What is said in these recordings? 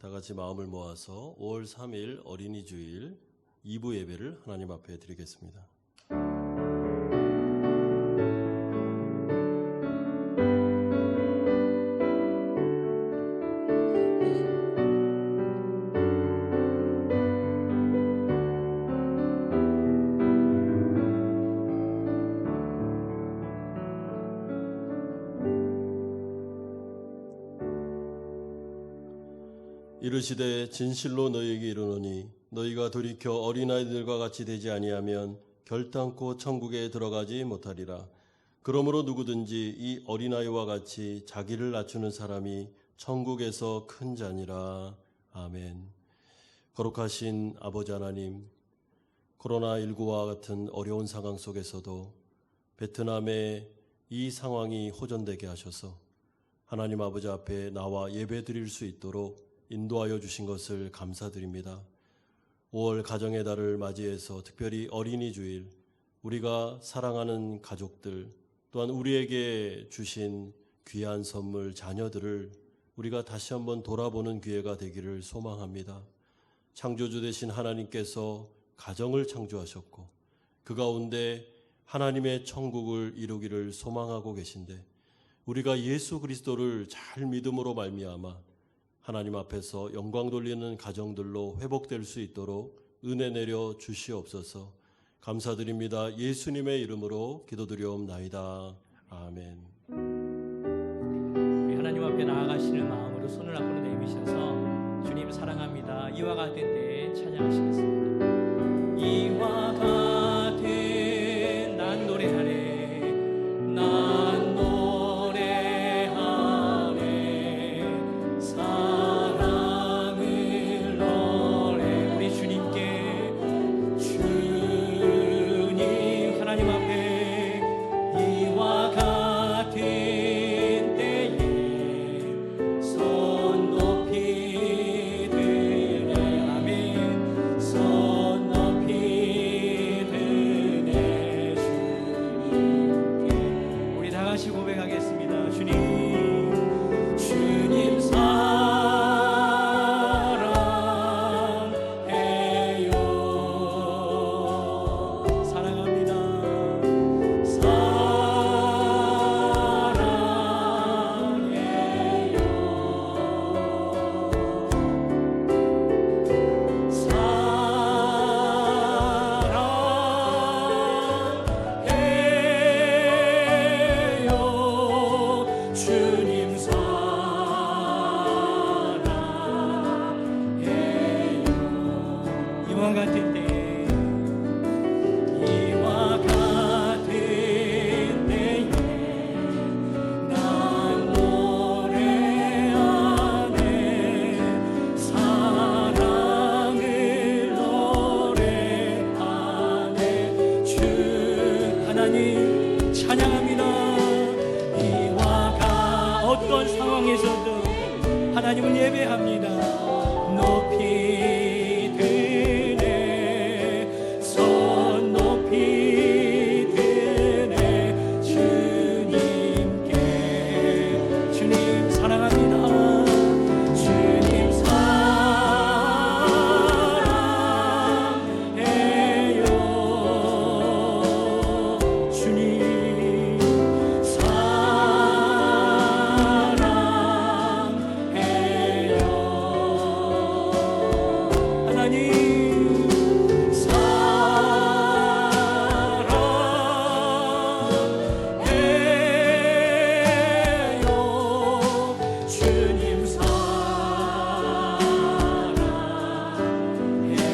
다 같이 마음을 모아서 5월 3일 어린이 주일 2부 예배를 하나님 앞에 드리겠습니다. 이르시되 진실로 너희에게 이르노니 너희가 돌이켜 어린아이들과 같이 되지 아니하면 결단코 천국에 들어가지 못하리라. 그러므로 누구든지 이 어린아이와 같이 자기를 낮추는 사람이 천국에서 큰 자니라. 아멘. 거룩하신 아버지 하나님, 코로나19와 같은 어려운 상황 속에서도 베트남의 이 상황이 호전되게 하셔서 하나님 아버지 앞에 나와 예배드릴 수 있도록 인도하여 주신 것을 감사드립니다. 5월 가정의 달을 맞이해서 특별히 어린이 주일, 우리가 사랑하는 가족들, 또한 우리에게 주신 귀한 선물 자녀들을 우리가 다시 한번 돌아보는 기회가 되기를 소망합니다. 창조주 되신 하나님께서 가정을 창조하셨고 그 가운데 하나님의 천국을 이루기를 소망하고 계신데 우리가 예수 그리스도를 잘 믿음으로 말미암아 하나님 앞에서 영광 돌리는 가정들로 회복될 수 있도록 은혜 내려 주시옵소서. 감사드립니다. 예수님의 이름으로 기도드리옵나이다. 아멘. 우리 하나님 앞에 나아가시는 마음으로 손을 앞으로 내미셔서 주님 사랑합니다. 이와 같은 때에 찬양하시겠습니다. 이와 같은 난 노래하네. 난 노래하네. 사랑을 노래. 우리 주님께 주님 하나님 앞에 이와 같은 때에 손 높이 드네. 아멘. 손 높이 드네. 주님께 우리 다 같이 고백하겠습니다. 주님 사랑해요. 사랑합니다. 사랑해요. 주님 사랑해요. 이와 같은 때 이와 같은 때에 난 노래하네. 사랑을 노래하네. 주 하나님 찬양합니다. 이와 어떤 상황에서도 하나님을 예배합니다. 높이 드네. 손 높이 드네. 주님께 주님 사랑합니다. 주님 사랑해요. 주님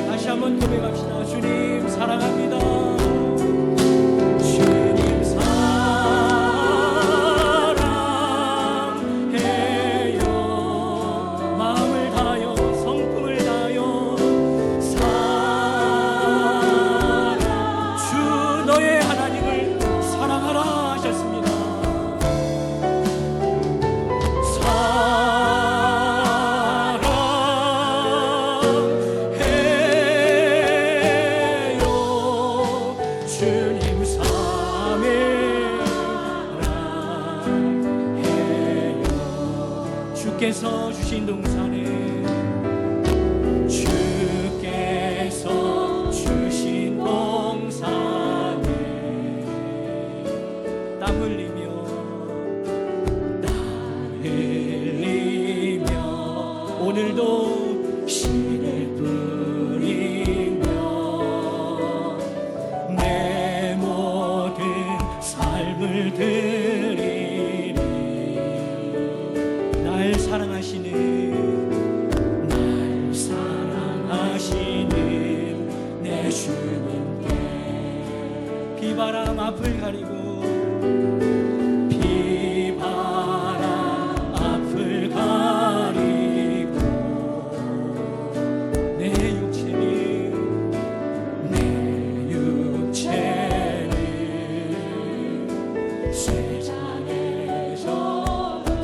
다시 한번 고백합시다. 주님 사랑합니다. 주님 사랑해요. 마음을 다하여 성품을 다하여 주 너의 하나님을 사랑하라 하셨습니다. 주님 사랑해요. 주께서 주신 동산에 오늘도 씨를 뿌리며 내 모든 삶을 드리리. 날 사랑하시는 내 주님께 비바람 앞을 가리고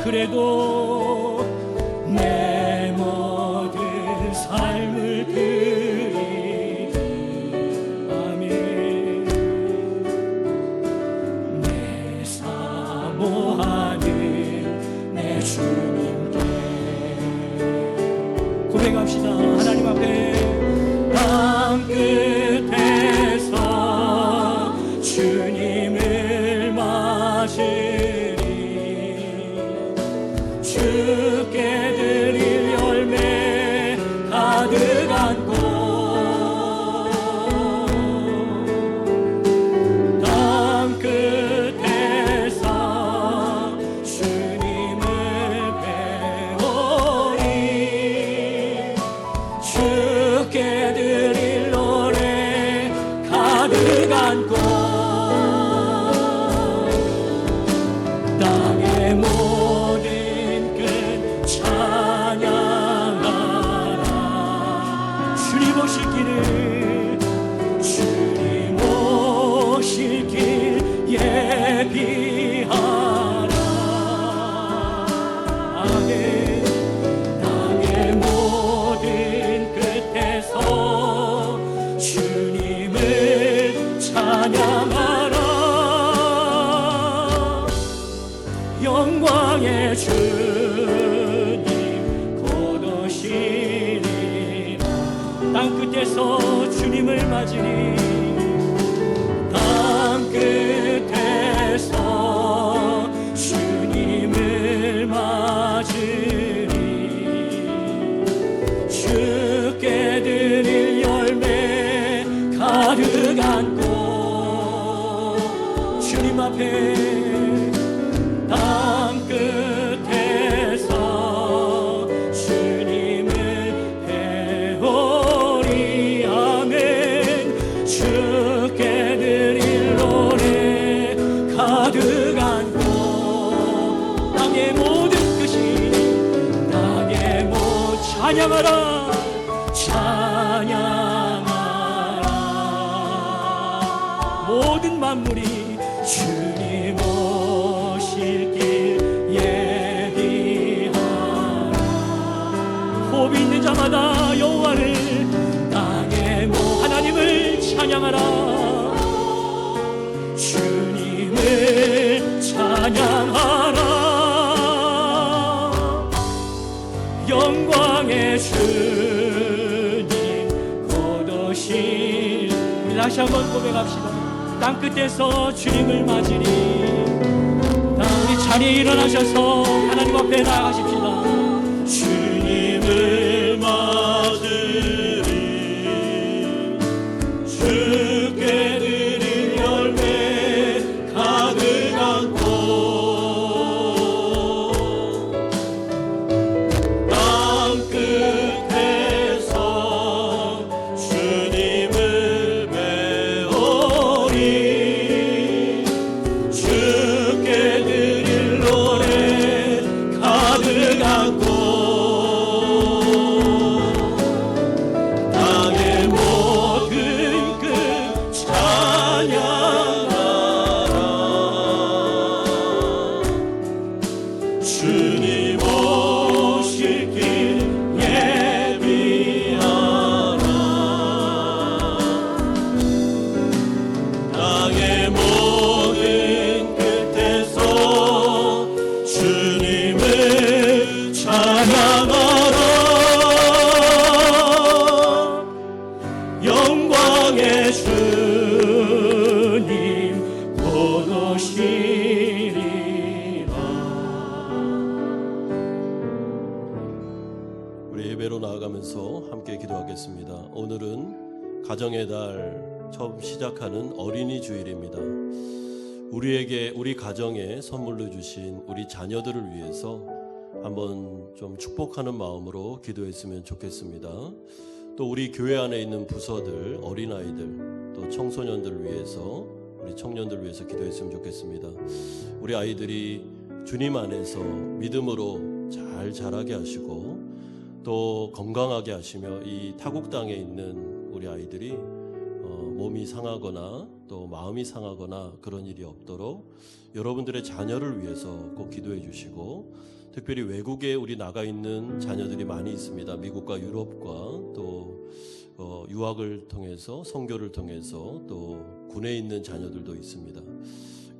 그래도 내 모든 삶을 드리리. 아멘. 내 사모하는 내 주님께 고백합시다. 하나님 앞에 땅 끝에서 주님을 맞으리. 주께 드릴 열매 가득한 곳 땅 끝에서 주님을 배우리. 주께 드릴 노래 가득한 곳 땅의 모든 찬양하라. 주님 오실 길을 주님 오실 길 예비하라. 아멘. 땅의 모든 끝에서 주님을 찬양하라. 영광의 주님 곧 오시리라. 땅 끝에서 주님을 맞으리. 땅 끝에서 주님을 맞으리. 주께 드릴 열매 가득한 곳 주님 앞에 땅 끝에서 주님을 배우리. 아멘. 주께 드릴 노래 가득한 곳 땅의 모든 끝이 땅의 모든 찬양하라. 찬양하라. 모든 만물이 주님 오실 길 예비하라. 호흡이 있는 자마다 여호와를 땅의 하나님을 찬양하라. 주님을 찬양하라. 영광의 주님 곧 오실. 다시 한번 고백합시다. 땅 끝에서 주님을 맞으리. 우리 자리에 일어나셔서 하나님 앞에 나아가십시다. 주님을 맞으리. 주께 드릴 열매 가득한 곳 땅 끝에서 주님을 배우리. 주께 드릴 노래 가득한 우리 예배로 나아가면서 함께 기도하겠습니다. 오늘은 가정의 달 처음 시작하는 어린이 주일입니다. 우리 가정에 선물로 주신 우리 자녀들을 위해서 한번 좀 축복하는 마음으로 기도했으면 좋겠습니다. 또 우리 교회 안에 있는 부서들, 어린아이들, 또 청소년들을 위해서, 우리 청년들을 위해서 기도했으면 좋겠습니다. 우리 아이들이 주님 안에서 믿음으로 잘 자라게 하시고 또 건강하게 하시며 이 타국 땅에 있는 우리 아이들이 몸이 상하거나 또 마음이 상하거나 그런 일이 없도록 여러분들의 자녀를 위해서 꼭 기도해 주시고, 특별히 외국에 우리 나가 있는 자녀들이 많이 있습니다. 미국과 유럽과 또 유학을 통해서, 선교를 통해서 또 군에 있는 자녀들도 있습니다.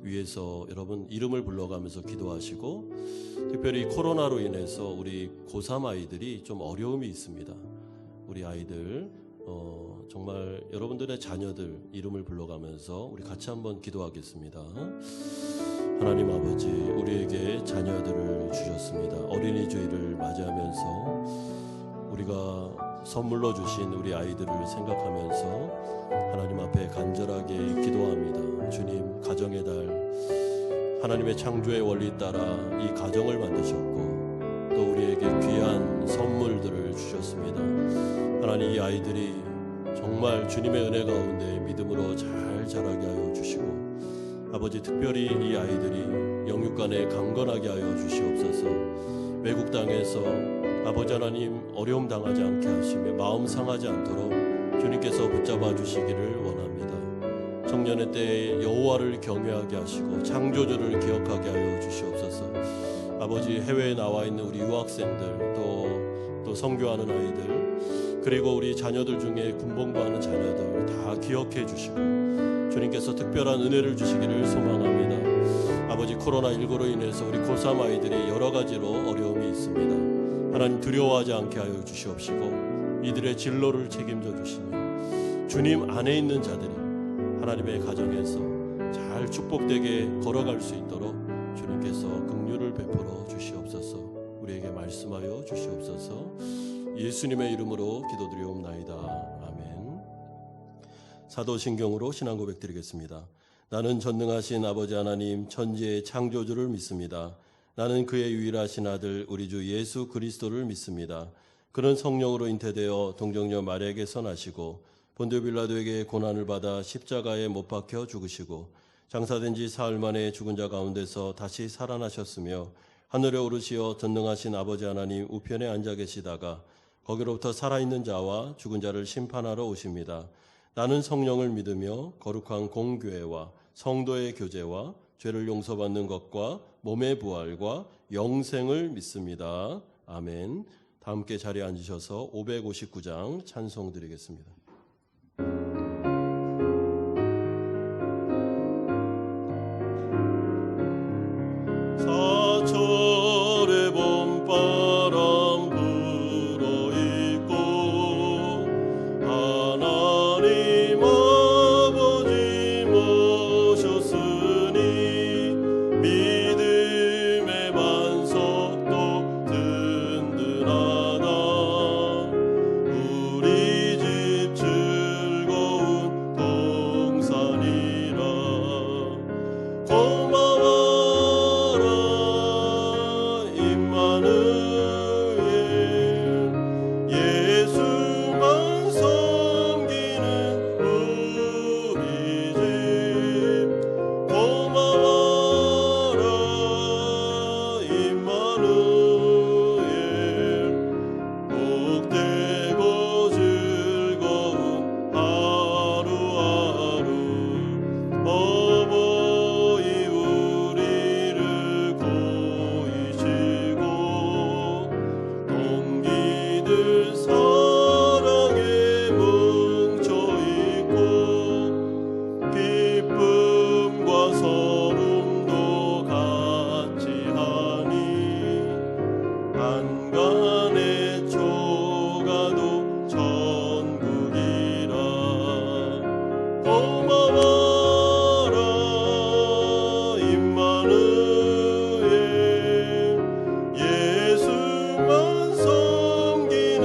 위에서 여러분 이름을 불러가면서 기도하시고, 특별히 코로나로 인해서 우리 고3 아이들이 좀 어려움이 있습니다. 우리 아이들 정말 여러분들의 자녀들 이름을 불러가면서 우리 같이 한번 기도하겠습니다. 하나님 아버지, 우리에게 자녀들을 주셨습니다. 어린이 주일을 맞이하면서 우리가 선물로 주신 우리 아이들을 생각하면서 하나님 앞에 간절하게 기도합니다. 주님, 가정의 달, 하나님의 창조의 원리 따라 이 가정을 만드셨고 또 우리에게 귀한 선물들을 주셨습니다. 하나님, 이 아이들이 정말 주님의 은혜 가운데 믿음으로 잘 자라게 하여 주시고, 아버지, 특별히 이 아이들이 영육간에 강건하게 하여 주시옵소서. 외국 땅에서 아버지 하나님 어려움 당하지 않게 하시며 마음 상하지 않도록 주님께서 붙잡아 주시기를 원합니다. 청년의 때에 여호와를 경외하게 하시고 창조주를 기억하게 하여 주시옵소서. 아버지, 해외에 나와 있는 우리 유학생들, 또 선교하는 아이들, 그리고 우리 자녀들 중에 군복무하는 자녀들 다 기억해 주시고 주님께서 특별한 은혜를 주시기를 소망합니다. 아버지, 코로나19로 인해서 우리 고3 아이들이 여러 가지로 어려움이 있습니다. 하나님, 두려워하지 않게 하여 주시옵시고 이들의 진로를 책임져 주시며 주님 안에 있는 자들이 하나님의 가정에서 잘 축복되게 걸어갈 수 있도록 주님께서 긍휼을 베풀어 주시옵소서. 우리에게 말씀하여 주시옵소서. 예수님의 이름으로 기도드리옵나이다. 아멘. 사도신경으로 신앙 고백 드리겠습니다. 나는 전능하신 아버지 하나님 천지의 창조주를 믿습니다. 나는 그의 유일하신 아들 우리 주 예수 그리스도를 믿습니다. 그는 성령으로 잉태되어 동정녀 마리아에게서 나시고 본디오 빌라도에게 고난을 받아 십자가에 못 박혀 죽으시고 장사된 지 사흘 만에 죽은 자 가운데서 다시 살아나셨으며 하늘에 오르시어 전능하신 아버지 하나님 우편에 앉아 계시다가 거기로부터 살아있는 자와 죽은 자를 심판하러 오십니다. 나는 성령을 믿으며 거룩한 공교회와 성도의 교제와 죄를 용서받는 것과 몸의 부활과 영생을 믿습니다. 아멘. 다 함께 자리에 앉으셔서 559장 찬송 드리겠습니다. 사철의 봄바람 불어있고 하나님 아버지 모셨으니 믿음의 반석도 든든하다. 우리 집 즐거운 동산이라. 고마워라 임마누엘, 예수만 섬기는 우리 집. 고마워라 임마누엘, 복되고 즐거운 하루하루. 어버이 우리를 고이시고 동기들 사랑에 뭉쳐있고 기쁨과 서름도 같이 하니 한간의 초가도 천국이라. 고마워라 임마누엘, 예수만 섬기는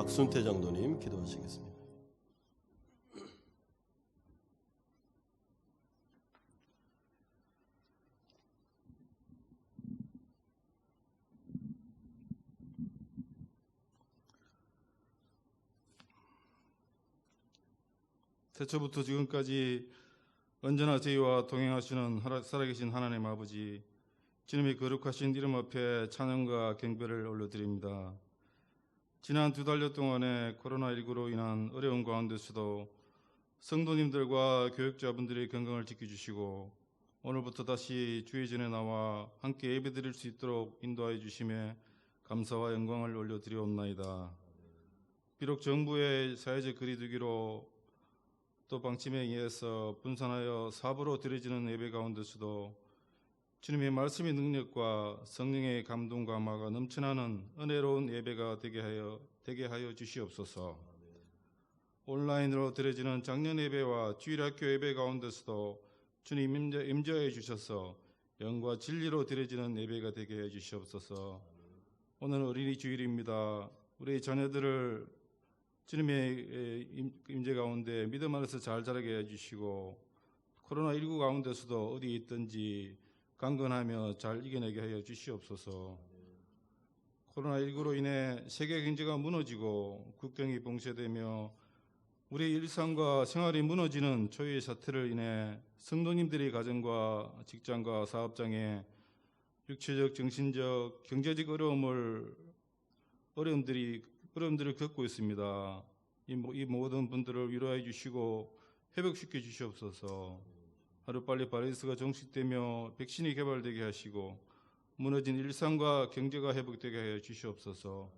박순태 장로님 기도하시겠습니다. 태초부터 지금까지 언제나 저희와 동행하시는 살아계신 하나님 아버지, 주님의 거룩하신 이름 앞에 찬양과 경배를 올려드립니다. 지난 2달여 동안의 코로나19로 인한 어려움 가운데서도 성도님들과 교육자분들의 건강을 지켜주시고 오늘부터 다시 주의 전에 나와 함께 예배드릴 수 있도록 인도하여 주심에 감사와 영광을 올려드리옵나이다. 비록 정부의 사회적 거리두기로 또 방침에 의해서 분산하여 사부로 드려지는 예배 가운데서도 주님의 말씀의 능력과 성령의 감동 감화가 넘쳐나는 은혜로운 예배가 되게 하여 주시옵소서. 온라인으로 드려지는 작년 예배와 주일학교 예배 가운데서도 주님 임재해 주셔서 영과 진리로 드려지는 예배가 되게 해 주시옵소서. 오늘 어린이 주일입니다. 우리 자녀들을 주님의 임재 가운데 믿음 안에서 잘 자라게 해주시고 코로나19 가운데서도 어디 있든지 강건하며 잘 이겨내게 하여 주시옵소서. 코로나19로 인해 세계 경제가 무너지고 국경이 봉쇄되며 우리의 일상과 생활이 무너지는 초유의 사태를 인해 성도님들의 가정과 직장과 사업장에 육체적, 정신적, 경제적 어려움들을 겪고 있습니다. 이 모든 분들을 위로해 주시고 회복시켜 주시옵소서. 하루빨리 바이러스가 종식되며 백신이 개발되게 하시고 무너진 일상과 경제가 회복되게 하여 주시옵소서.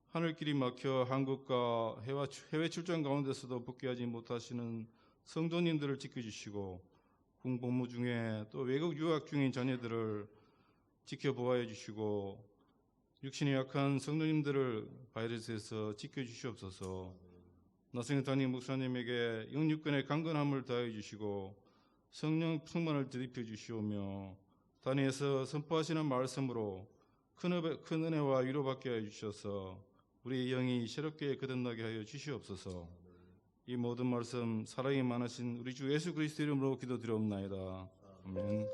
하늘길이 막혀 한국과 해외 출장 가운데서도 복귀하지 못하시는 성도님들을 지켜주시고 군복무 중에 또 외국 유학 중인 자녀들을 지켜보아해 주시고 육신이 약한 성도님들을 바이러스에서 지켜주시옵소서. 나성현 담임 목사님에게 영육권의 강건함을 다해 주시고 성령 충만을 드립혀 주시오며 단위에서 선포하시는 말씀으로 큰 은혜와 위로받게 하여 주셔서 우리의 영이 새롭게 거듭나게 하여 주시옵소서. 이 모든 말씀 사랑이 많으신 우리 주 예수 그리스도 이름으로 기도드리옵나이다. 아멘.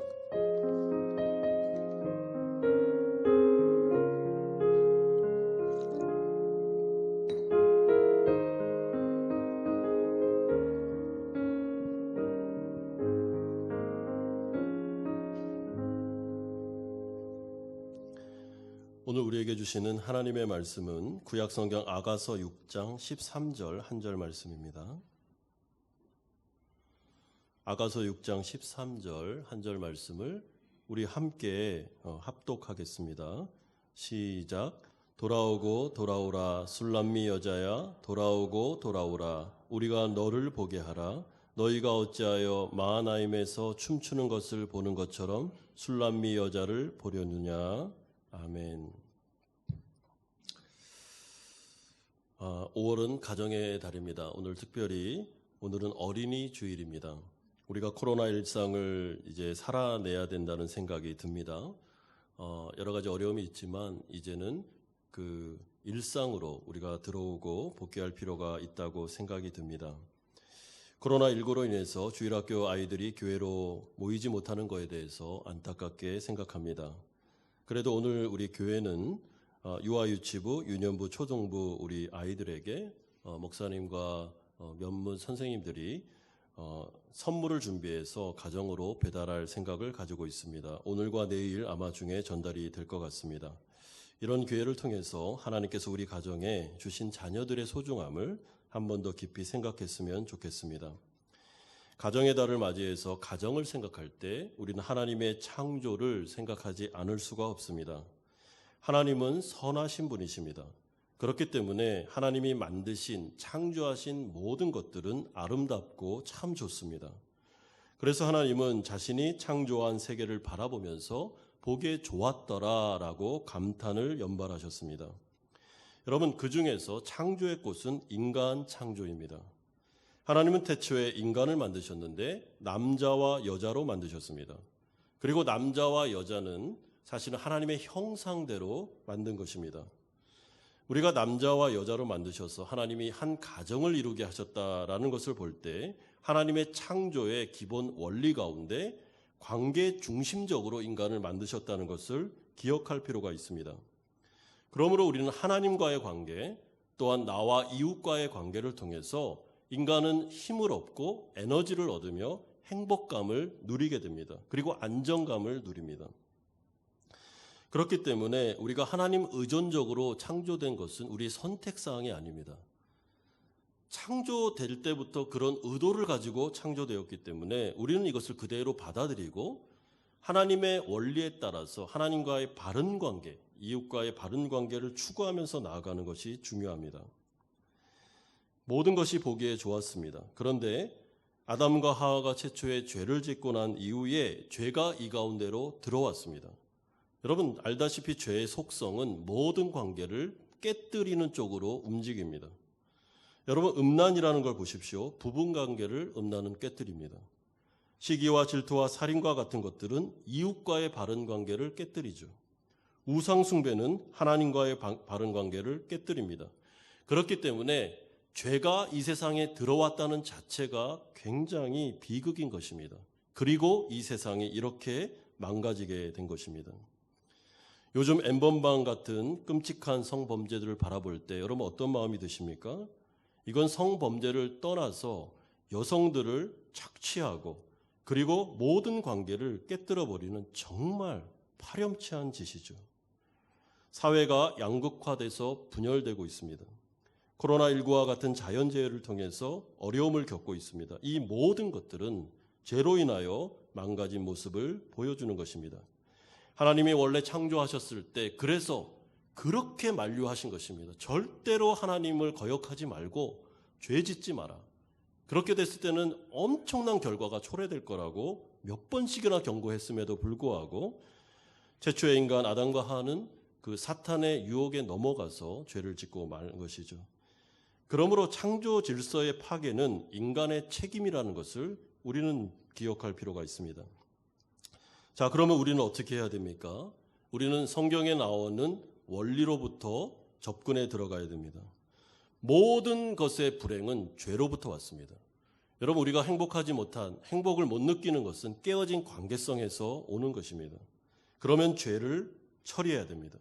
오늘 우리에게 주시는 하나님의 말씀은 구약성경 아가서 6장 13절 한 절 말씀입니다. 아가서 6장 13절 한 절 말씀을 우리 함께 합독하겠습니다. 시작. 돌아오고 돌아오라 술람미 여자야 돌아오고 돌아오라 우리가 너를 보게 하라. 너희가 어찌하여 마하나임에서 춤추는 것을 보는 것처럼 술람미 여자를 보려느냐. 아멘. 5월은 가정의 달입니다. 오늘은 어린이 주일입니다. 우리가 코로나 일상을 이제 살아내야 된다는 생각이 듭니다. 여러 가지 어려움이 있지만 이제는 그 일상으로 우리가 들어오고 복귀할 필요가 있다고 생각이 듭니다. 코로나19로 인해서 주일학교 아이들이 교회로 모이지 못하는 것에 대해서 안타깝게 생각합니다. 그래도 오늘 우리 교회는 유아유치부, 유년부, 초등부 우리 아이들에게 목사님과 면문 선생님들이 선물을 준비해서 가정으로 배달할 생각을 가지고 있습니다. 오늘과 내일 아마 중에 전달이 될 것 같습니다. 이런 기회를 통해서 하나님께서 우리 가정에 주신 자녀들의 소중함을 한 번 더 깊이 생각했으면 좋겠습니다. 가정의 달을 맞이해서 가정을 생각할 때 우리는 하나님의 창조를 생각하지 않을 수가 없습니다. 하나님은 선하신 분이십니다. 그렇기 때문에 하나님이 만드신 창조하신 모든 것들은 아름답고 참 좋습니다. 그래서 하나님은 자신이 창조한 세계를 바라보면서 보기에 좋았더라라고 감탄을 연발하셨습니다. 여러분, 그 중에서 창조의 꽃은 인간 창조입니다. 하나님은 태초에 인간을 만드셨는데 남자와 여자로 만드셨습니다. 그리고 남자와 여자는 사실은 하나님의 형상대로 만든 것입니다. 우리가 남자와 여자로 만드셔서 하나님이 한 가정을 이루게 하셨다라는 것을 볼 때 하나님의 창조의 기본 원리 가운데 관계 중심적으로 인간을 만드셨다는 것을 기억할 필요가 있습니다. 그러므로 우리는 하나님과의 관계, 또한 나와 이웃과의 관계를 통해서 인간은 힘을 얻고 에너지를 얻으며 행복감을 누리게 됩니다. 그리고 안정감을 누립니다. 그렇기 때문에 우리가 하나님 의존적으로 창조된 것은 우리의 선택사항이 아닙니다. 창조될 때부터 그런 의도를 가지고 창조되었기 때문에 우리는 이것을 그대로 받아들이고 하나님의 원리에 따라서 하나님과의 바른 관계, 이웃과의 바른 관계를 추구하면서 나아가는 것이 중요합니다. 모든 것이 보기에 좋았습니다. 그런데 아담과 하와가 최초의 죄를 짓고 난 이후에 죄가 이 가운데로 들어왔습니다. 여러분 알다시피 죄의 속성은 모든 관계를 깨뜨리는 쪽으로 움직입니다. 여러분 음란이라는 걸 보십시오. 부부관계를 음란은 깨뜨립니다. 시기와 질투와 살인과 같은 것들은 이웃과의 바른 관계를 깨뜨리죠. 우상숭배는 하나님과의 바른 관계를 깨뜨립니다. 그렇기 때문에 죄가 이 세상에 들어왔다는 자체가 굉장히 비극인 것입니다. 그리고 이 세상이 이렇게 망가지게 된 것입니다. 요즘 엠번방 같은 끔찍한 성범죄들을 바라볼 때 여러분 어떤 마음이 드십니까? 이건 성범죄를 떠나서 여성들을 착취하고 그리고 모든 관계를 깨뜨려버리는 정말 파렴치한 짓이죠. 사회가 양극화돼서 분열되고 있습니다. 코로나19와 같은 자연재해를 통해서 어려움을 겪고 있습니다. 이 모든 것들은 죄로 인하여 망가진 모습을 보여주는 것입니다. 하나님이 원래 창조하셨을 때 그래서 그렇게 만류하신 것입니다. 절대로 하나님을 거역하지 말고 죄 짓지 마라. 그렇게 됐을 때는 엄청난 결과가 초래될 거라고 몇 번씩이나 경고했음에도 불구하고 최초의 인간 아담과 하와는 그 사탄의 유혹에 넘어가서 죄를 짓고 말 것이죠. 그러므로 창조 질서의 파괴는 인간의 책임이라는 것을 우리는 기억할 필요가 있습니다. 자, 그러면 우리는 어떻게 해야 됩니까? 우리는 성경에 나오는 원리로부터 접근해 들어가야 됩니다. 모든 것의 불행은 죄로부터 왔습니다. 여러분 우리가 행복을 못 느끼는 것은 깨어진 관계성에서 오는 것입니다. 그러면 죄를 처리해야 됩니다.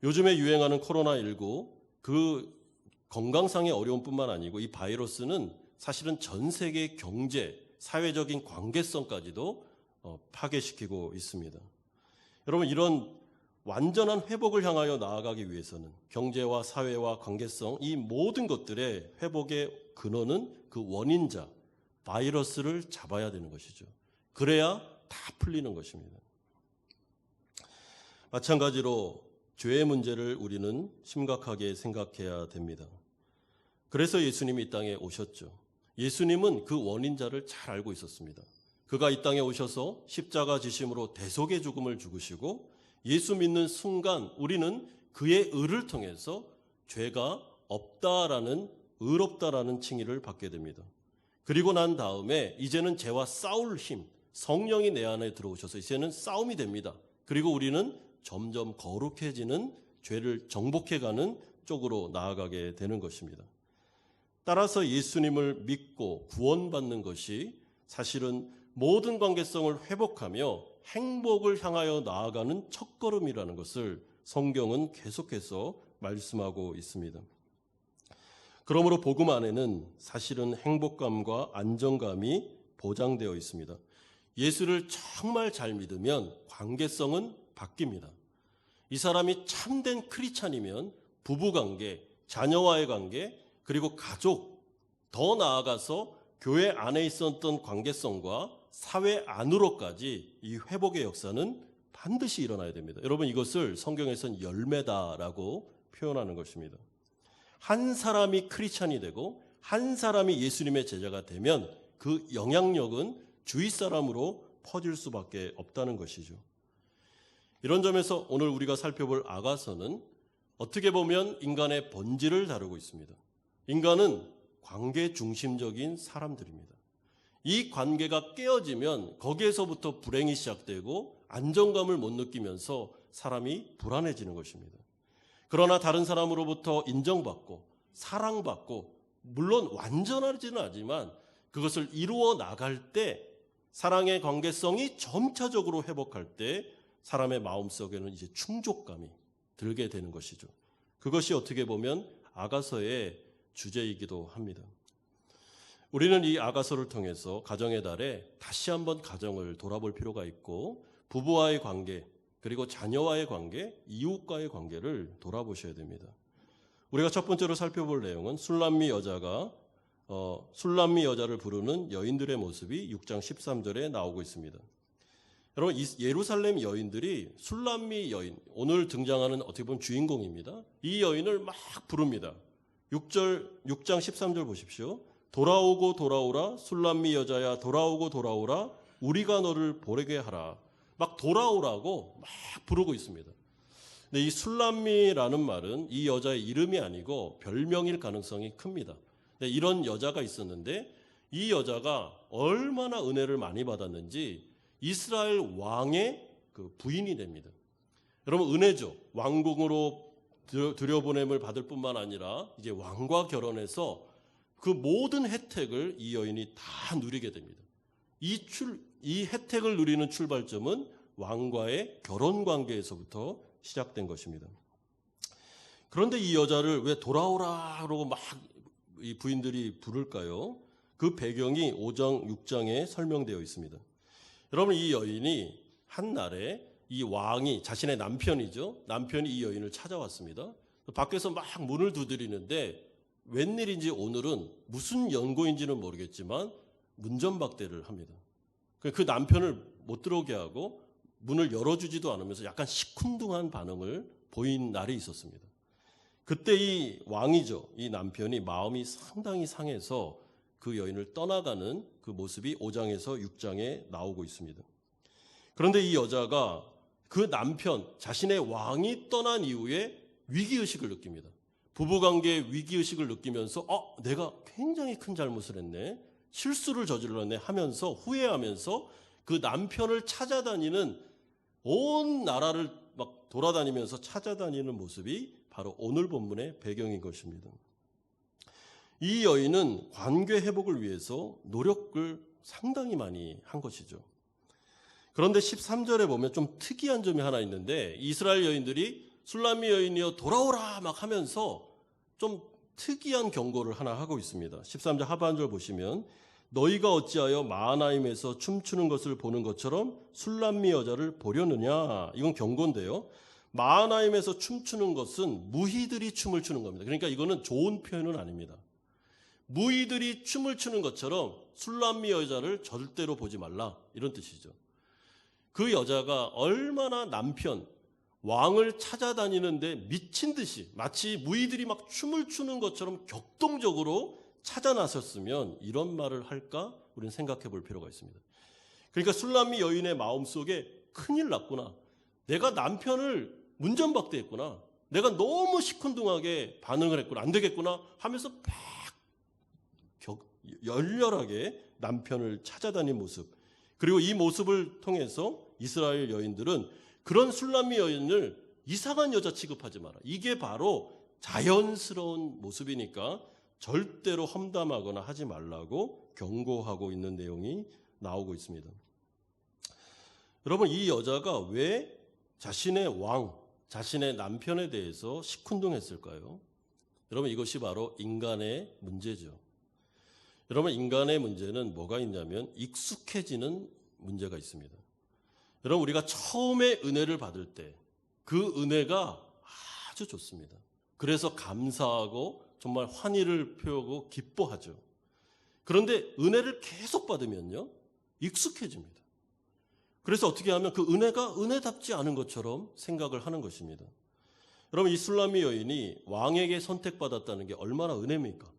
요즘에 유행하는 코로나19 그 건강상의 어려움뿐만 아니고 이 바이러스는 사실은 전 세계 경제, 사회적인 관계성까지도 파괴시키고 있습니다. 여러분 이런 완전한 회복을 향하여 나아가기 위해서는 경제와 사회와 관계성 이 모든 것들의 회복의 근원은 그 원인자 바이러스를 잡아야 되는 것이죠. 그래야 다 풀리는 것입니다. 마찬가지로 죄의 문제를 우리는 심각하게 생각해야 됩니다. 그래서 예수님이 이 땅에 오셨죠. 예수님은 그 원인자를 잘 알고 있었습니다. 그가 이 땅에 오셔서 십자가 지심으로 대속의 죽음을 죽으시고 예수 믿는 순간 우리는 그의 의를 통해서 죄가 없다라는 의롭다라는 칭의를 받게 됩니다. 그리고 난 다음에 이제는 죄와 싸울 힘, 성령이 내 안에 들어오셔서 이제는 싸움이 됩니다. 그리고 우리는 점점 거룩해지는 죄를 정복해가는 쪽으로 나아가게 되는 것입니다. 따라서 예수님을 믿고 구원받는 것이 사실은 모든 관계성을 회복하며 행복을 향하여 나아가는 첫걸음이라는 것을 성경은 계속해서 말씀하고 있습니다. 그러므로 복음 안에는 사실은 행복감과 안정감이 보장되어 있습니다. 예수를 정말 잘 믿으면 관계성은 바뀝니다. 이 사람이 참된 크리스찬이면 부부관계, 자녀와의 관계, 그리고 가족, 더 나아가서 교회 안에 있었던 관계성과 사회 안으로까지 이 회복의 역사는 반드시 일어나야 됩니다. 여러분 이것을 성경에서는 열매다라고 표현하는 것입니다. 한 사람이 크리스찬이 되고 한 사람이 예수님의 제자가 되면 그 영향력은 주위 사람으로 퍼질 수밖에 없다는 것이죠. 이런 점에서 오늘 우리가 살펴볼 아가서는 어떻게 보면 인간의 본질을 다루고 있습니다. 인간은 관계 중심적인 사람들입니다. 이 관계가 깨어지면 거기에서부터 불행이 시작되고 안정감을 못 느끼면서 사람이 불안해지는 것입니다. 그러나 다른 사람으로부터 인정받고 사랑받고 물론 완전하지는 않지만 그것을 이루어 나갈 때 사랑의 관계성이 점차적으로 회복할 때 사람의 마음속에는 이제 충족감이 들게 되는 것이죠. 그것이 어떻게 보면 아가서의 주제이기도 합니다. 우리는 이 아가서를 통해서 가정의 달에 다시 한번 가정을 돌아볼 필요가 있고 부부와의 관계 그리고 자녀와의 관계, 이웃과의 관계를 돌아보셔야 됩니다. 우리가 첫 번째로 살펴볼 내용은 술람미 여자가 술람미 여자를 부르는 여인들의 모습이 6장 13절에 나오고 있습니다. 여러분 예루살렘 여인들이 술람미 여인, 오늘 등장하는 어떻게 보면 주인공입니다. 이 여인을 막 부릅니다. 6장 13절 보십시오. 돌아오고 돌아오라 술람미 여자야 돌아오고 돌아오라 우리가 너를 보게 하라. 막 돌아오라고 막 부르고 있습니다. 근데 이 술람미라는 말은 이 여자의 이름이 아니고 별명일 가능성이 큽니다. 이런 여자가 있었는데 이 여자가 얼마나 은혜를 많이 받았는지 이스라엘 왕의 그 부인이 됩니다. 여러분 은혜죠. 왕궁으로 들여보냄을 받을 뿐만 아니라 이제 왕과 결혼해서 그 모든 혜택을 이 여인이 다 누리게 됩니다. 이 혜택을 누리는 출발점은 왕과의 결혼 관계에서부터 시작된 것입니다. 그런데 이 여자를 왜 돌아오라 그러고 막 이 부인들이 부를까요? 그 배경이 5장, 6장에 설명되어 있습니다. 여러분 이 여인이 한날에 이 왕이 자신의 남편이죠. 남편이 이 여인을 찾아왔습니다. 밖에서 막 문을 두드리는데 웬일인지 오늘은 무슨 연고인지는 모르겠지만 문전박대를 합니다. 그 남편을 못 들어오게 하고 문을 열어주지도 않으면서 약간 시큰둥한 반응을 보인 날이 있었습니다. 그때 이 왕이죠. 이 남편이 마음이 상당히 상해서 그 여인을 떠나가는 그 모습이 5장에서 6장에 나오고 있습니다. 그런데 이 여자가 그 남편, 자신의 왕이 떠난 이후에 위기의식을 느낍니다. 부부관계의 위기의식을 느끼면서 내가 굉장히 큰 잘못을 했네. 실수를 저질렀네 하면서 후회하면서 그 남편을 찾아다니는 온 나라를 막 돌아다니면서 찾아다니는 모습이 바로 오늘 본문의 배경인 것입니다. 이 여인은 관계 회복을 위해서 노력을 상당히 많이 한 것이죠. 그런데 13절에 보면 좀 특이한 점이 하나 있는데 이스라엘 여인들이 술람미 여인이여 돌아오라 막 하면서 좀 특이한 경고를 하나 하고 있습니다. 13절 하반절 보시면 너희가 어찌하여 마하나임에서 춤추는 것을 보는 것처럼 술람미 여자를 보려느냐. 이건 경고인데요. 마하나임에서 춤추는 것은 무희들이 춤을 추는 겁니다. 그러니까 이거는 좋은 표현은 아닙니다. 무희들이 춤을 추는 것처럼 술람미 여자를 절대로 보지 말라 이런 뜻이죠. 그 여자가 얼마나 남편 왕을 찾아다니는데 미친 듯이 마치 무희들이 막 춤을 추는 것처럼 격동적으로 찾아 나섰으면 이런 말을 할까 우리는 생각해 볼 필요가 있습니다. 그러니까 술람미 여인의 마음속에 큰일 났구나. 내가 남편을 문전박대했구나. 내가 너무 시큰둥하게 반응을 했구나. 안 되겠구나 하면서 열렬하게 남편을 찾아다닌 모습. 그리고 이 모습을 통해서 이스라엘 여인들은 그런 술람미 여인을 이상한 여자 취급하지 마라. 이게 바로 자연스러운 모습이니까 절대로 험담하거나 하지 말라고 경고하고 있는 내용이 나오고 있습니다. 여러분 이 여자가 왜 자신의 왕, 자신의 남편에 대해서 시큰둥했을까요? 여러분 이것이 바로 인간의 문제죠. 여러분 인간의 문제는 뭐가 있냐면 익숙해지는 문제가 있습니다. 여러분 우리가 처음에 은혜를 받을 때 그 은혜가 아주 좋습니다. 그래서 감사하고 정말 환희를 표하고 기뻐하죠. 그런데 은혜를 계속 받으면요 익숙해집니다. 그래서 어떻게 하면 그 은혜가 은혜답지 않은 것처럼 생각을 하는 것입니다. 여러분 이 술람미 여인이 왕에게 선택받았다는 게 얼마나 은혜입니까?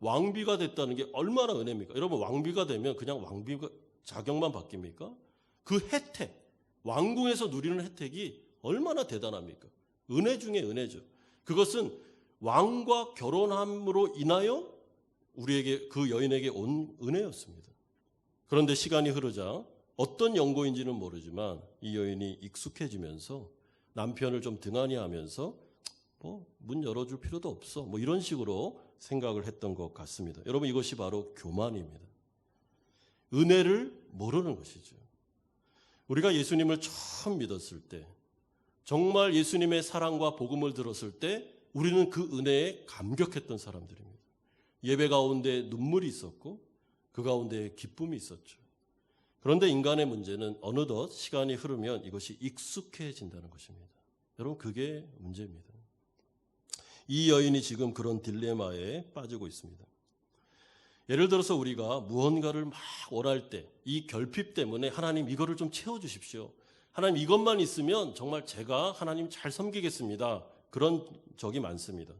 왕비가 됐다는 게 얼마나 은혜입니까? 여러분 왕비가 되면 그냥 왕비가 자격만 바뀝니까? 그 혜택, 왕궁에서 누리는 혜택이 얼마나 대단합니까? 은혜 중에 은혜죠. 그것은 왕과 결혼함으로 인하여 우리에게 그 여인에게 온 은혜였습니다. 그런데 시간이 흐르자 어떤 연고인지는 모르지만 이 여인이 익숙해지면서 남편을 좀 등한히 하면서 문 열어줄 필요도 없어. 뭐 이런 식으로 생각을 했던 것 같습니다. 여러분, 이것이 바로 교만입니다. 은혜를 모르는 것이죠. 우리가 예수님을 처음 믿었을 때, 정말 예수님의 사랑과 복음을 들었을 때 우리는 그 은혜에 감격했던 사람들입니다. 예배 가운데 눈물이 있었고 그 가운데 기쁨이 있었죠. 그런데 인간의 문제는 어느덧 시간이 흐르면 이것이 익숙해진다는 것입니다. 여러분, 그게 문제입니다. 이 여인이 지금 그런 딜레마에 빠지고 있습니다. 예를 들어서 우리가 무언가를 막 원할 때 이 결핍 때문에 하나님 이거를 좀 채워주십시오. 하나님 이것만 있으면 정말 제가 하나님 잘 섬기겠습니다. 그런 적이 많습니다.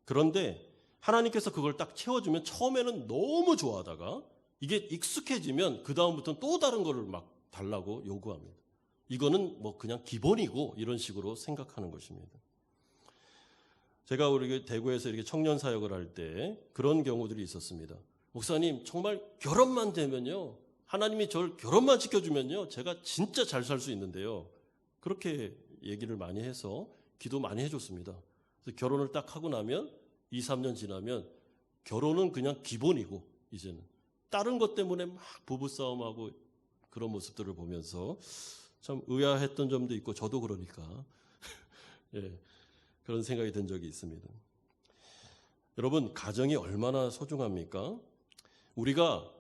그런데 하나님께서 그걸 딱 채워주면 처음에는 너무 좋아하다가 이게 익숙해지면 그 다음부터는 또 다른 거를 막 달라고 요구합니다. 이거는 뭐 그냥 기본이고 이런 식으로 생각하는 것입니다. 제가 우리 대구에서 이렇게 청년 사역을 할 때 그런 경우들이 있었습니다. 목사님, 정말 결혼만 되면요, 하나님이 저를 결혼만 지켜주면요, 제가 진짜 잘 살 수 있는데요. 그렇게 얘기를 많이 해서 기도 많이 해줬습니다. 그래서 결혼을 딱 하고 나면 2, 3년 지나면 결혼은 그냥 기본이고 이제는 다른 것 때문에 막 부부싸움하고 그런 모습들을 보면서 참 의아했던 점도 있고 저도 그러니까 예, 그런 생각이 든 적이 있습니다. 여러분, 가정이 얼마나 소중합니까? 우리가